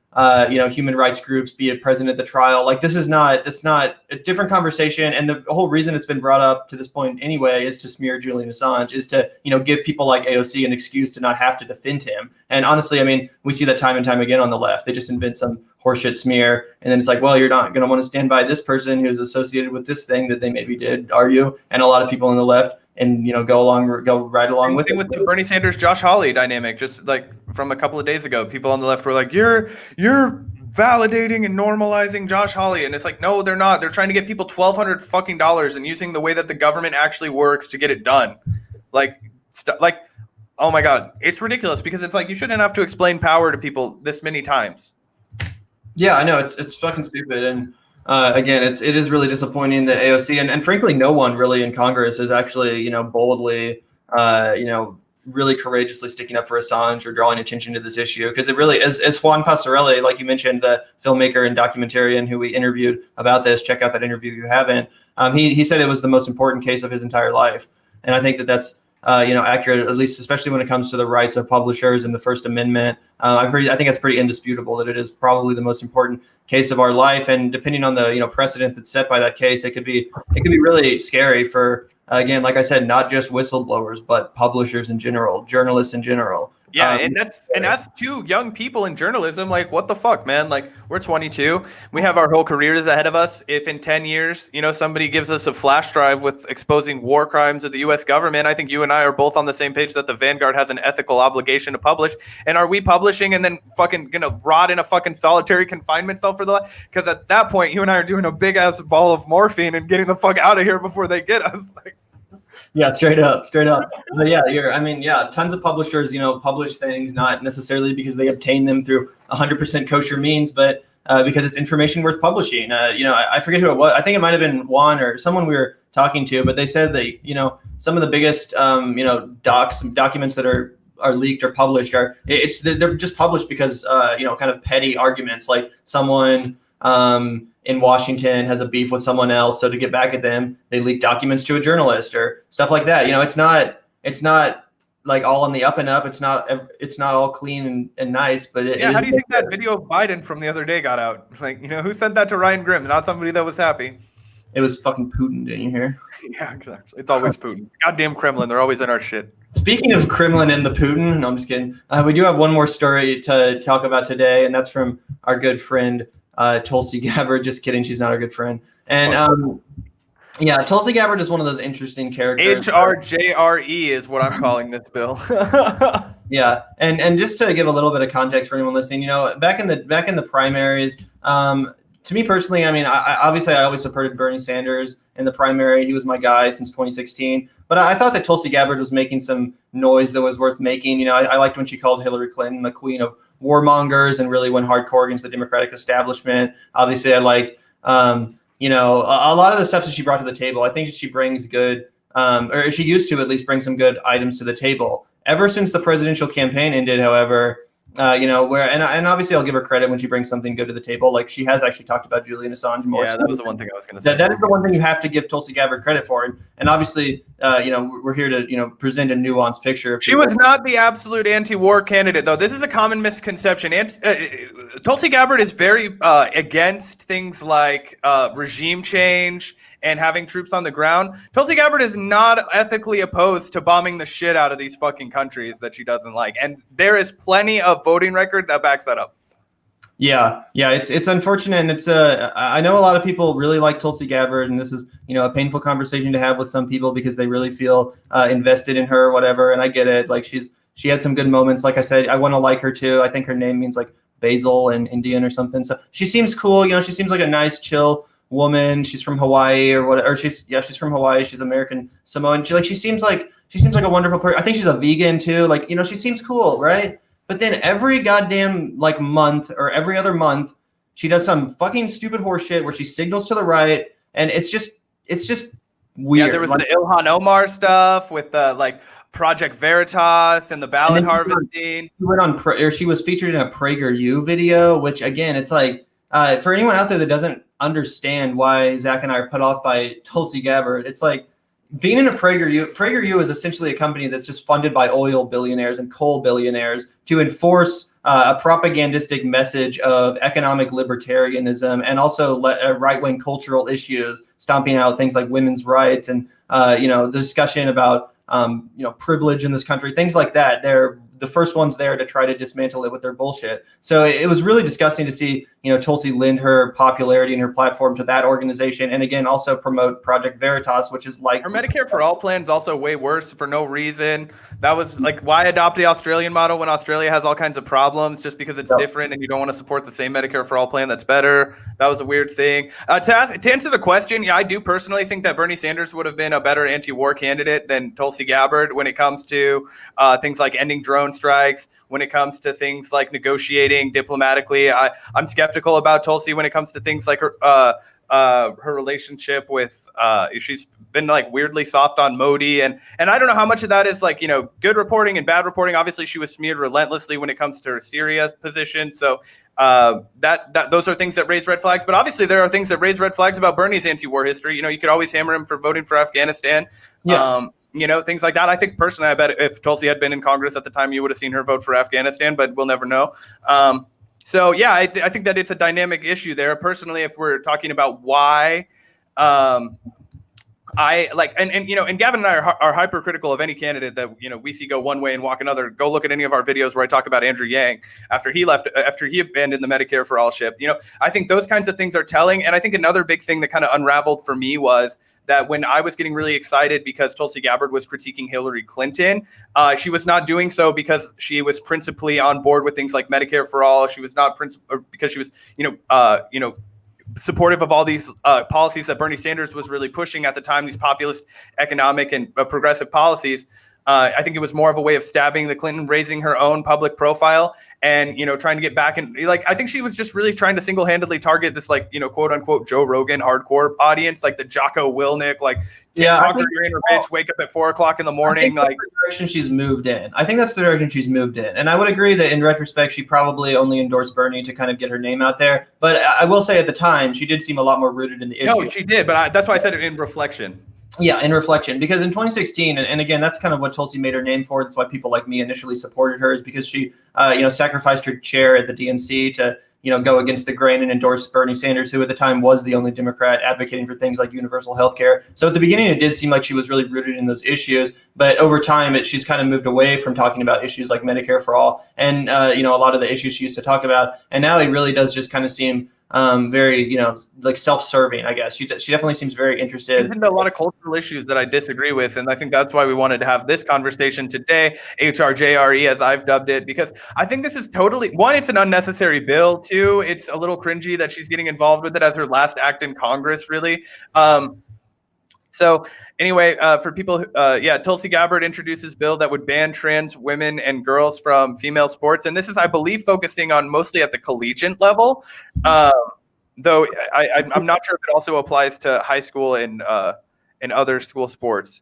human rights groups be present at the trial. Like it's not a different conversation. And the whole reason it's been brought up to this point anyway is to smear Julian Assange, is to, give people like AOC an excuse to not have to defend him. And honestly, I mean, we see that time and time again on the left. They just invent some horseshit smear. And then it's like, well, you're not going to want to stand by this person who's associated with this thing that they maybe did, are you? And a lot of people on the left and go right along with it. With the Bernie Sanders Josh Hawley dynamic, just like from a couple of days ago, people on the left were like, you're validating and normalizing Josh Hawley, and it's like, no, they're not. They're trying to get people $1,200 fucking dollars and using the way that the government actually works to get it done. Like oh my god, it's ridiculous, because it's like you shouldn't have to explain power to people this many times. Yeah, I know, it's fucking stupid. And again, it is really disappointing that AOC and frankly no one really in Congress is actually boldly really courageously sticking up for Assange or drawing attention to this issue, because it really is. As Juan Passarelli, like you mentioned, the filmmaker and documentarian who we interviewed about this, check out that interview if you haven't. He said it was the most important case of his entire life, and I think that's accurate, at least especially when it comes to the rights of publishers and the First Amendment. I think it's pretty indisputable that it is probably the most important case of our life, and depending on the precedent that's set by that case, it could be really scary for, again, like I said, not just whistleblowers, but publishers in general, journalists in general. Yeah, and that's two young people in journalism. Like, what the fuck, man? Like, we're 22. We have our whole careers ahead of us. If in 10 years, somebody gives us a flash drive with exposing war crimes of the U.S. government, I think you and I are both on the same page that the Vanguard has an ethical obligation to publish. And are we publishing and then fucking gonna rot in a fucking solitary confinement cell for the life? Because at that point, you and I are doing a big ass ball of morphine and getting the fuck out of here before they get us. Like. Yeah, straight up. But yeah, tons of publishers, publish things not necessarily because they obtain them through 100% kosher means, but because it's information worth publishing. I forget who it was. I think it might have been Juan or someone we were talking to, but they said that, some of the biggest, documents that are leaked or published they're just published because, kind of petty arguments, like someone, in Washington has a beef with someone else, so to get back at them, they leak documents to a journalist or stuff like that. It's not like all on the up and up. It's not all clean and nice. But how do you think that video of Biden from the other day got out? Like, who sent that to Ryan Grimm? Not somebody that was happy. It was fucking Putin, didn't you hear? Yeah, exactly. It's always Putin. Goddamn Kremlin. They're always in our shit. Speaking of Kremlin and the Putin, no, I'm just kidding. We do have one more story to talk about today, and that's from our good friend Tulsi Gabbard. Just kidding, she's not our good friend. And Tulsi Gabbard is one of those interesting characters. HRJRE is what I'm calling this bill. Yeah, and just to give a little bit of context for anyone listening, back in the primaries, to me personally, I obviously always supported Bernie Sanders in the primary. He was my guy since 2016. But I thought that Tulsi Gabbard was making some noise that was worth making. I liked when she called Hillary Clinton the queen of warmongers and really went hardcore against the Democratic establishment. Obviously, I liked, a lot of the stuff that she brought to the table. I think she brings good, or she used to at least bring some good items to the table. Ever since the presidential campaign ended, however, and obviously I'll give her credit when she brings something good to the table. Like she has actually talked about Julian Assange more. Yeah, that was the one thing I was going to say. That is the one thing you have to give Tulsi Gabbard credit for. And obviously, we're here to, present a nuanced picture. She was not the absolute anti-war candidate, though. This is a common misconception. Tulsi Gabbard is very against things like regime change and having troops on the ground. Tulsi Gabbard is not ethically opposed to bombing the shit out of these fucking countries that she doesn't like. And there is plenty of voting record that backs that up. Yeah, it's unfortunate, and it's I know a lot of people really like Tulsi Gabbard, and this is a painful conversation to have with some people because they really feel invested in her or whatever. And I get it. Like she had some good moments. Like I said, I want to like her too. I think her name means like basil in Indian or something. So she seems cool. She seems like a nice, chill woman. She's from Hawaii or whatever. She's from Hawaii. She's American Samoan. She seems like a wonderful person. I think she's a vegan too. Like she seems cool, right? But then every goddamn month or every other month, she does some fucking stupid horse shit where she signals to the right, and it's just weird. Yeah, there was the Ilhan Omar stuff with Project Veritas and the ballot harvesting. She was featured in a PragerU video, which again, it's like for anyone out there that doesn't understand why Zach and I are put off by Tulsi Gabbard, it's like being in a PragerU is essentially a company that's just funded by oil billionaires and coal billionaires to enforce a propagandistic message of economic libertarianism and also right-wing cultural issues, stomping out things like women's rights and the discussion about privilege in this country, things like that. They're the first ones there to try to dismantle it with their bullshit. So it was really disgusting to see, Tulsi lend her popularity and her platform to that organization. And again, also promote Project Veritas, which is like her Medicare for All plan is also way worse for no reason. That was why adopt the Australian model when Australia has all kinds of problems just because it's different and you don't want to support the same Medicare for All plan that's better. That was a weird thing. To answer the question, I do personally think that Bernie Sanders would have been a better anti-war candidate than Tulsi Gabbard when it comes to things like ending drone strikes, when it comes to things like negotiating diplomatically. I'm skeptical about Tulsi when it comes to things like her relationship with she's been weirdly soft on Modi, and I don't know how much of that is good reporting and bad reporting. Obviously she was smeared relentlessly when it comes to her Syria position, so that those are things that raise red flags. But obviously there are things that raise red flags about Bernie's anti-war history. You could always hammer him for voting for Afghanistan. Things like that. I think personally, I bet if Tulsi had been in Congress at the time, you would have seen her vote for Afghanistan, but we'll never know. So yeah, I think that it's a dynamic issue there. Personally, if we're talking about why, and Gavin and I are hypercritical of any candidate that we see go one way and walk another. Go look at any of our videos where I talk about Andrew Yang after he abandoned the Medicare for All ship. I think those kinds of things are telling. And I think another big thing that kind of unraveled for me was that when I was getting really excited because Tulsi Gabbard was critiquing Hillary Clinton, she was not doing so because she was principally on board with things like Medicare for All. She was not because she was, supportive of all these policies that Bernie Sanders was really pushing at the time, these populist economic and progressive policies. I think it was more of a way of stabbing the Clinton, raising her own public profile and, trying to get back. And I think she was just really trying to single-handedly target this, quote unquote, Joe Rogan hardcore audience, like the Jocko Willnick, TikToker, your inner bitch, wake up at 4:00 in the morning. That's the direction she's moved in. I think that's the direction she's moved in. And I would agree that in retrospect, she probably only endorsed Bernie to kind of get her name out there. But I will say at the time, she did seem a lot more rooted in the issue. No, she did. But that's why I said it in reflection. Yeah, in reflection, because in 2016, and again, that's kind of what Tulsi made her name for. That's why people like me initially supported her, is because she, sacrificed her chair at the DNC to, go against the grain and endorse Bernie Sanders, who at the time was the only Democrat advocating for things like universal health care. So at the beginning, it did seem like she was really rooted in those issues. But over time, she's kind of moved away from talking about issues like Medicare for All and, a lot of the issues she used to talk about. And now it really does just kind of seem very, self-serving, I guess. She definitely seems very interested. There's a lot of cultural issues that I disagree with. And I think that's why we wanted to have this conversation today, HRJRE, as I've dubbed it, because I think this is totally, one, it's an unnecessary bill. Two, it's a little cringy that she's getting involved with it as her last act in Congress, really. So anyway, for people, Tulsi Gabbard introduces bill that would ban trans women and girls from female sports. And this is, I believe, focusing on mostly at the collegiate level, though I'm not sure if it also applies to high school and other school sports.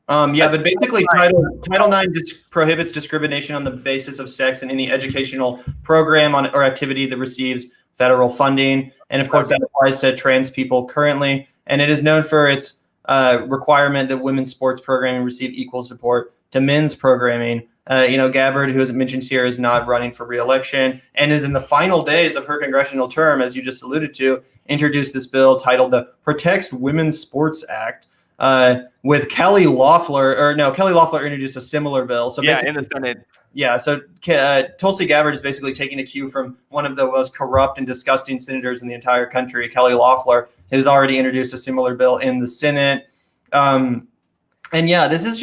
But basically Title IX prohibits discrimination on the basis of sex in any educational program or activity that receives federal funding. And of course, that applies to trans people currently. And it is known for its requirement that women's sports programming receive equal support to men's programming. Gabbard, who is mentioned here, is not running for re-election and is in the final days of her congressional term, as you just alluded to, introduced this bill titled the Protects Women's Sports Act. With Kelly Loeffler introduced a similar bill. So in the Senate. Yeah, so Tulsi Gabbard is basically taking a cue from one of the most corrupt and disgusting senators in the entire country, Kelly Loeffler, who's already introduced a similar bill in the Senate. This is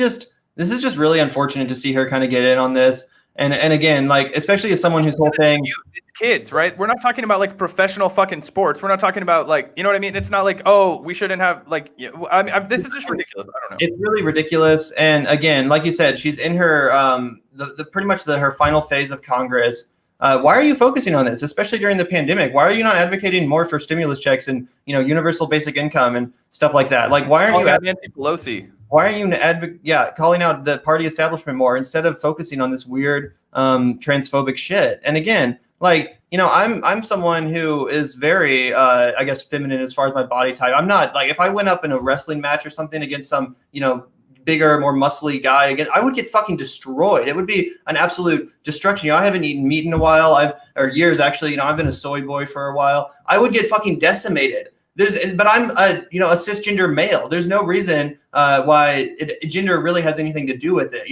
just really unfortunate to see her kind of get in on this. And again, like, especially as someone whose whole thing, it's kids, right? We're not talking about like professional fucking sports. We're not talking about like, you know what I mean? It's not like, oh, we shouldn't have like, this is just ridiculous. I don't know. It's really ridiculous. And again, like you said, she's in her her final phase of Congress. Why are you focusing on this, especially during the pandemic? Why are you not advocating more for stimulus checks and universal basic income and stuff like that? Like, why aren't you Nancy Pelosi? Why aren't you calling out the party establishment more instead of focusing on this weird transphobic shit? And again, like, I'm someone who is very, feminine as far as my body type. I'm not like, if I went up in a wrestling match or something against some, bigger, more muscly guy, I would get fucking destroyed. It would be an absolute destruction. I haven't eaten meat in a while. Years actually. I've been a soy boy for a while. I would get fucking decimated. But I'm a cisgender male. There's no reason why gender really has anything to do with it.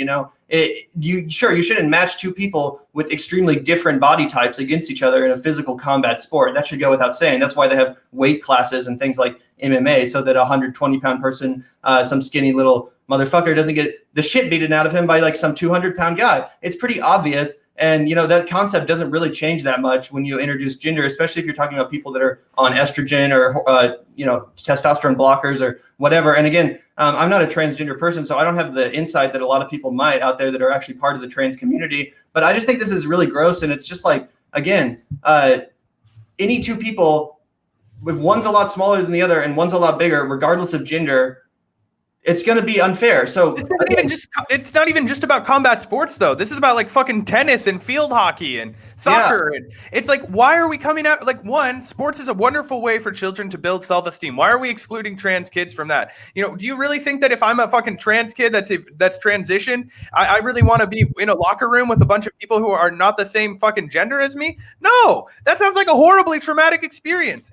You shouldn't match two people with extremely different body types against each other in a physical combat sport. That should go without saying. That's why they have weight classes and things like MMA, so that a 120-pound person, some skinny little motherfucker, doesn't get the shit beaten out of him by like some 200-pound guy. It's pretty obvious. And, that concept doesn't really change that much when you introduce gender, especially if you're talking about people that are on estrogen or, testosterone blockers or whatever. And again, I'm not a transgender person, so I don't have the insight that a lot of people might out there that are actually part of the trans community. But I just think this is really gross. And it's just like, again, any two people, if one's a lot smaller than the other and one's a lot bigger, regardless of gender, it's going to be unfair. So it's not even just about combat sports, though. This is about like fucking tennis and field hockey and soccer. Yeah. And it's like, why are we coming out? Like, one, sports is a wonderful way for children to build self-esteem. Why are we excluding trans kids from that? Do you really think that if I'm a fucking trans kid that's transitioned, I really want to be in a locker room with a bunch of people who are not the same fucking gender as me? No, that sounds like a horribly traumatic experience.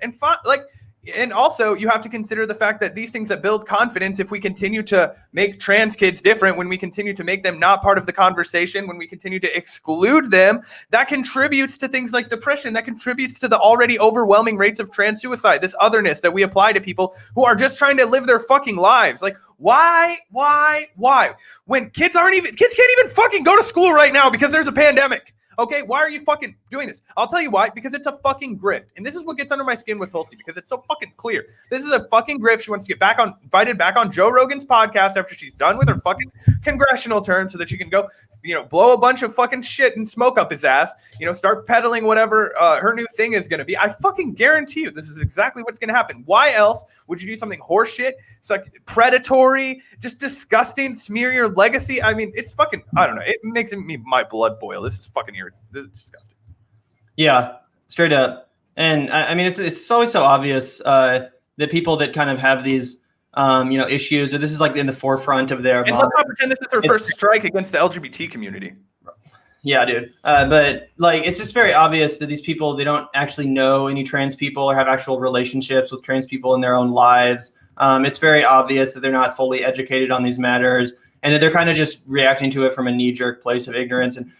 And also, you have to consider the fact that these things that build confidence, if we continue to make trans kids different, when we continue to make them not part of the conversation, when we continue to exclude them, that contributes to things like depression. That contributes to the already overwhelming rates of trans suicide, this otherness that we apply to people who are just trying to live their fucking lives. Like, why? When kids can't even fucking go to school right now because there's a pandemic. Okay, why are you fucking doing this? I'll tell you why, because it's a fucking grift. And this is what gets under my skin with Tulsi, because it's so fucking clear. This is a fucking grift. She wants to get invited back on Joe Rogan's podcast after she's done with her fucking congressional term so that she can go, blow a bunch of fucking shit and smoke up his ass, start peddling whatever her new thing is going to be. I fucking guarantee you this is exactly what's going to happen. Why else would you do something horseshit? It's like predatory, just disgusting, smear your legacy. I mean, it's fucking, I don't know. It makes my blood boil. This is fucking irritating. This is disgusting. Yeah, straight up. And I mean, it's always so obvious that people that kind of have these issues, or this is like in the forefront of their. And let's not pretend this is their first strike against the LGBT community. Yeah, dude. But like, it's just very obvious that these people, they don't actually know any trans people or have actual relationships with trans people in their own lives. It's very obvious that they're not fully educated on these matters, and that they're kind of just reacting to it from a knee-jerk place of ignorance. And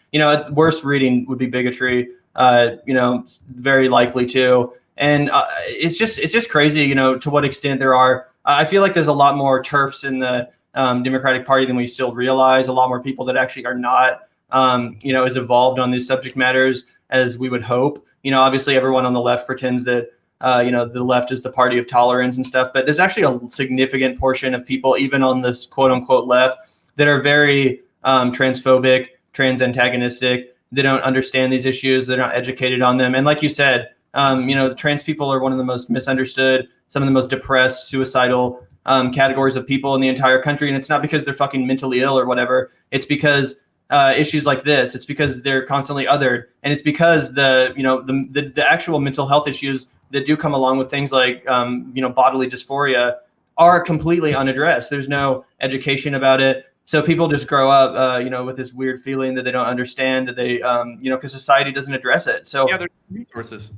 worst reading would be bigotry. Very likely too. And it's just crazy, to what extent there are. I feel like there's a lot more TERFs in the Democratic Party than we still realize. A lot more people that actually are not, as evolved on these subject matters as we would hope. Obviously everyone on the left pretends that, the left is the party of tolerance and stuff, but there's actually a significant portion of people, even on this quote unquote left, that are very transphobic, trans antagonistic. They don't understand these issues. They're not educated on them. And like you said, trans people are one of the most misunderstood, some of the most depressed, suicidal categories of people in the entire country. And it's not because they're fucking mentally ill or whatever. It's because issues like this. It's because they're constantly othered, and it's because the actual mental health issues that do come along with things like bodily dysphoria are completely unaddressed. There's no education about it. So people just grow up, with this weird feeling that they don't understand, that they, because society doesn't address it. So yeah, there's resources.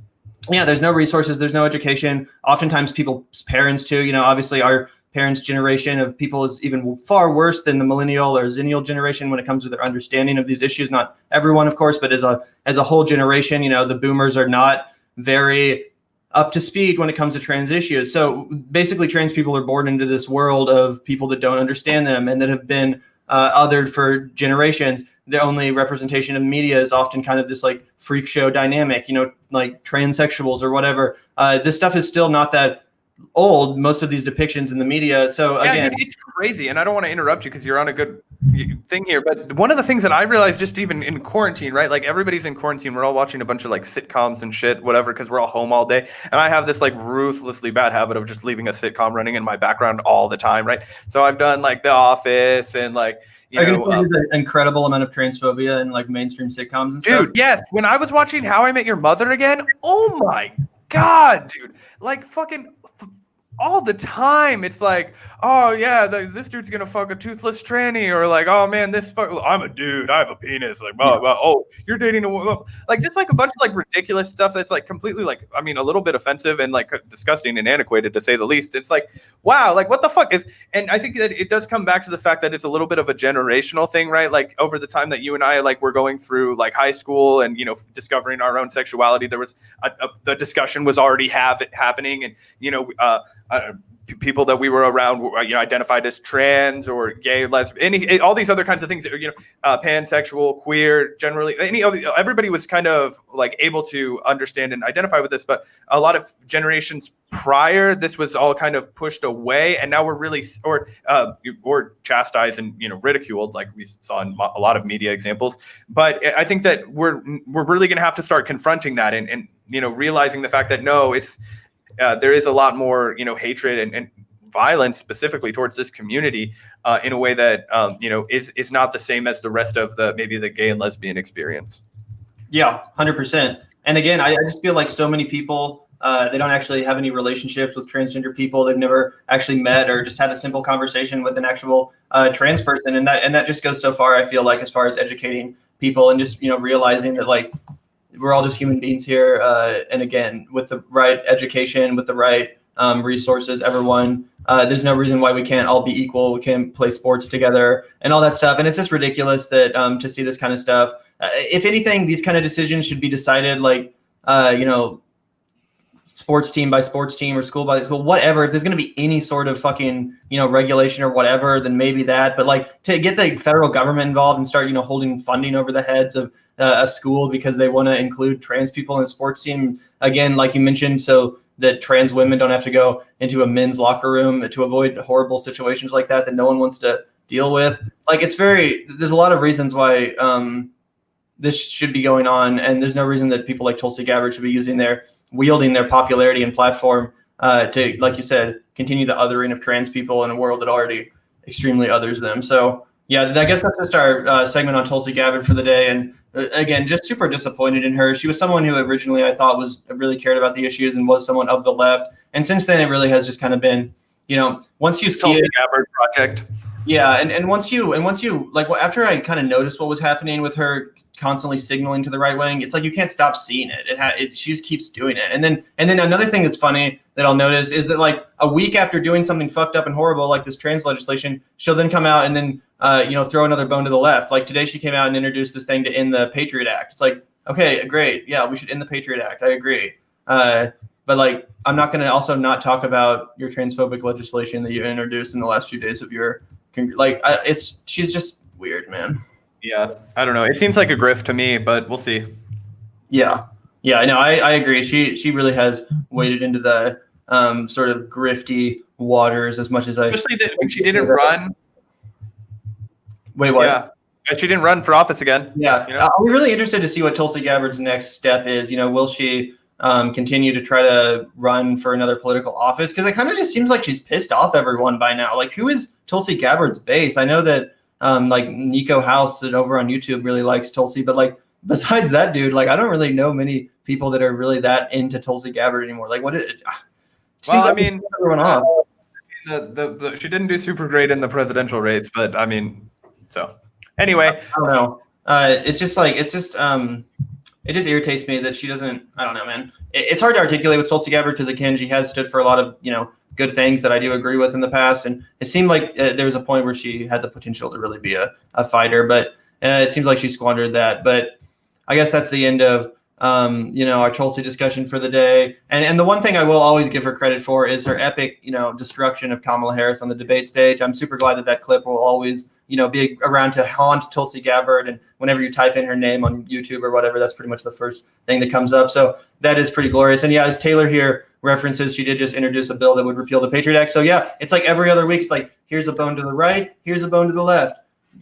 Yeah, there's no resources. There's no education. Oftentimes people's parents too, obviously our parents' generation of people is even far worse than the millennial or zennial generation when it comes to their understanding of these issues. Not everyone, of course, but as a whole generation, the boomers are not very up to speed when it comes to trans issues. So basically trans people are born into this world of people that don't understand them and that have been othered for generations. The only representation of media is often kind of this like freak show dynamic, like transsexuals or whatever. This stuff is still not that old, most of these depictions in the media. So again, it's crazy. And I don't want to interrupt you because you're on a good thing here. But one of the things that I realized just even in quarantine, right? Like everybody's in quarantine. We're all watching a bunch of like sitcoms and shit, whatever, because we're all home all day. And I have this like ruthlessly bad habit of just leaving a sitcom running in my background all the time, right? So I've done like The Office and like, there's an incredible amount of transphobia in like mainstream sitcoms and stuff. Dude, yes. When I was watching How I Met Your Mother again, oh my God, dude. Like fucking all the time. It's like, oh yeah, this dude's gonna fuck a toothless tranny, or like, oh man, I'm a dude, I have a penis, like, oh, you're dating like just like a bunch of like ridiculous stuff that's like completely like, I mean, a little bit offensive and like disgusting and antiquated to say the least. It's like, wow, like what the fuck is, and I think that it does come back to the fact that it's a little bit of a generational thing, right? Like over the time that you and I like were going through like high school and discovering our own sexuality, there was the discussion was already happening, and people that we were around, identified as trans or gay, lesbian, all these other kinds of things, pansexual, queer, generally, everybody was kind of like able to understand and identify with this. But a lot of generations prior, this was all kind of pushed away, and now we're really or chastised and ridiculed, like we saw in a lot of media examples. But I think that we're really going to have to start confronting that and realizing the fact that no, it's there is a lot more, hatred and violence specifically towards this community in a way that, is not the same as the rest of maybe the gay and lesbian experience. Yeah, 100%. And again, I just feel like so many people, they don't actually have any relationships with transgender people. They've never actually met or just had a simple conversation with an actual trans person. And that just goes so far, I feel like, as far as educating people and just, realizing that like, we're all just human beings here. And again, with the right education, with the right resources, everyone, there's no reason why we can't all be equal. We can play sports together and all that stuff. And it's just ridiculous that to see this kind of stuff. If anything, these kind of decisions should be decided like, sports team by sports team or school by school, whatever. If there's going to be any sort of fucking, regulation or whatever, then maybe that. But like to get the federal government involved and start, holding funding over the heads of a school because they want to include trans people in the sports team, again, like you mentioned, so that trans women don't have to go into a men's locker room to avoid horrible situations like that no one wants to deal with. Like there's a lot of reasons why this should be going on, and there's no reason that people like Tulsi Gabbard should be wielding their popularity and platform to, like you said, continue the othering of trans people in a world that already extremely others them. So yeah, I guess that's just our segment on Tulsi Gabbard for the day. And again, just super disappointed in her. She was someone who originally I thought really cared about the issues and was someone of the left. And since then, it really has just kind of been, once you see Tulsi it, Gabbard project. Yeah, and once you like, after I kind of noticed what was happening with her constantly signaling to the right wing, it's like you can't stop seeing it. She just keeps doing it. And then another thing that's funny that I'll notice is that like a week after doing something fucked up and horrible like this trans legislation, she'll then come out and then throw another bone to the left. Like today, she came out and introduced this thing to end the Patriot Act. It's like, okay, great, yeah, we should end the Patriot Act. I agree. But like, I'm not going to also not talk about your transphobic legislation that you introduced in the last few days of your she's just weird, man. Yeah, I don't know. It seems like a grift to me, but we'll see. Yeah, I know. I agree. She really has waded into the sort of grifty waters as much as especially when she didn't run. Wait, what? Yeah, she didn't run for office again. Yeah, I'll be really interested to see what Tulsi Gabbard's next step is. Will she continue to try to run for another political office? Because it kind of just seems like she's pissed off everyone by now. Like, who is Tulsi Gabbard's base? I know that like Nico House that over on YouTube really likes Tulsi, but like besides that dude, like I don't really know many people that are really that into Tulsi Gabbard anymore. Like, what? Well, I like mean, everyone off. She didn't do super great in the presidential race, but I mean, so anyway, I don't know. It's just it just irritates me that she doesn't. I don't know, man. It's hard to articulate with Tulsi Gabbard because again, she has stood for a lot of good things that I do agree with in the past, and it seemed like there was a point where she had the potential to really be a fighter, but it seems like she squandered that. But I guess that's the end of our Tulsi discussion for the day. And the one thing I will always give her credit for is her epic destruction of Kamala Harris on the debate stage. I'm super glad that clip will always be around to haunt Tulsi Gabbard, and whenever you type in her name on YouTube or whatever, that's pretty much the first thing that comes up. So that is pretty glorious. And yeah, as Taylor here references, she did just introduce a bill that would repeal the Patriot Act. So yeah, it's like every other week, it's like, here's a bone to the right, here's a bone to the left.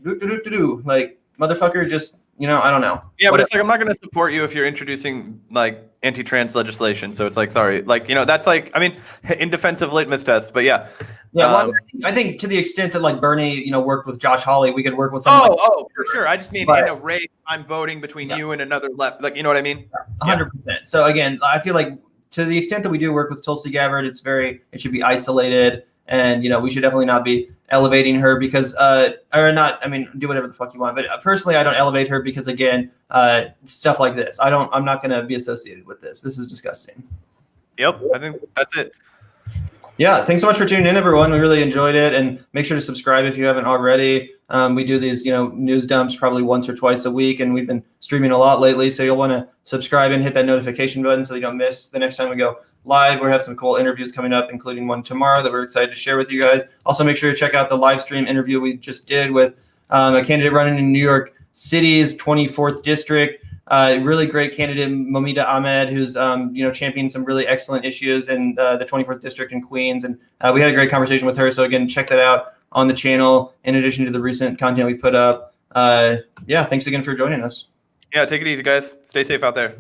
Like, motherfucker, just, I don't know. Yeah, but it's like, I'm not going to support you if you're introducing like anti-trans legislation. So it's like, sorry, like, that's like, I mean, in defense of litmus test, but yeah. Yeah, well, I think to the extent that like Bernie, worked with Josh Hawley, we could work with someone. For sure. I just mean in a race, I'm voting between you and another left. Like, you know what I mean? 100%. So again, I feel like to the extent that we do work with Tulsi Gabbard, it should be isolated, and we should definitely not be elevating her because do whatever the fuck you want. But personally, I don't elevate her because again, stuff like this, I'm not going to be associated with this. This is disgusting. Yep, I think that's it. Yeah, thanks so much for tuning in, everyone. We really enjoyed it, and make sure to subscribe if you haven't already. We do these, news dumps probably once or twice a week, and we've been streaming a lot lately, so you'll want to subscribe and hit that notification button so you don't miss the next time we go live. We have some cool interviews coming up, including one tomorrow that we're excited to share with you guys. Also, make sure to check out the live stream interview we just did with a candidate running in New York City's 24th district. Really great candidate, Momita Ahmed, who's championing some really excellent issues in the 24th district in Queens, and we had a great conversation with her. So again, check that out on the channel in addition to the recent content we put up. Thanks again for joining us. Yeah, take it easy, guys. Stay safe out there.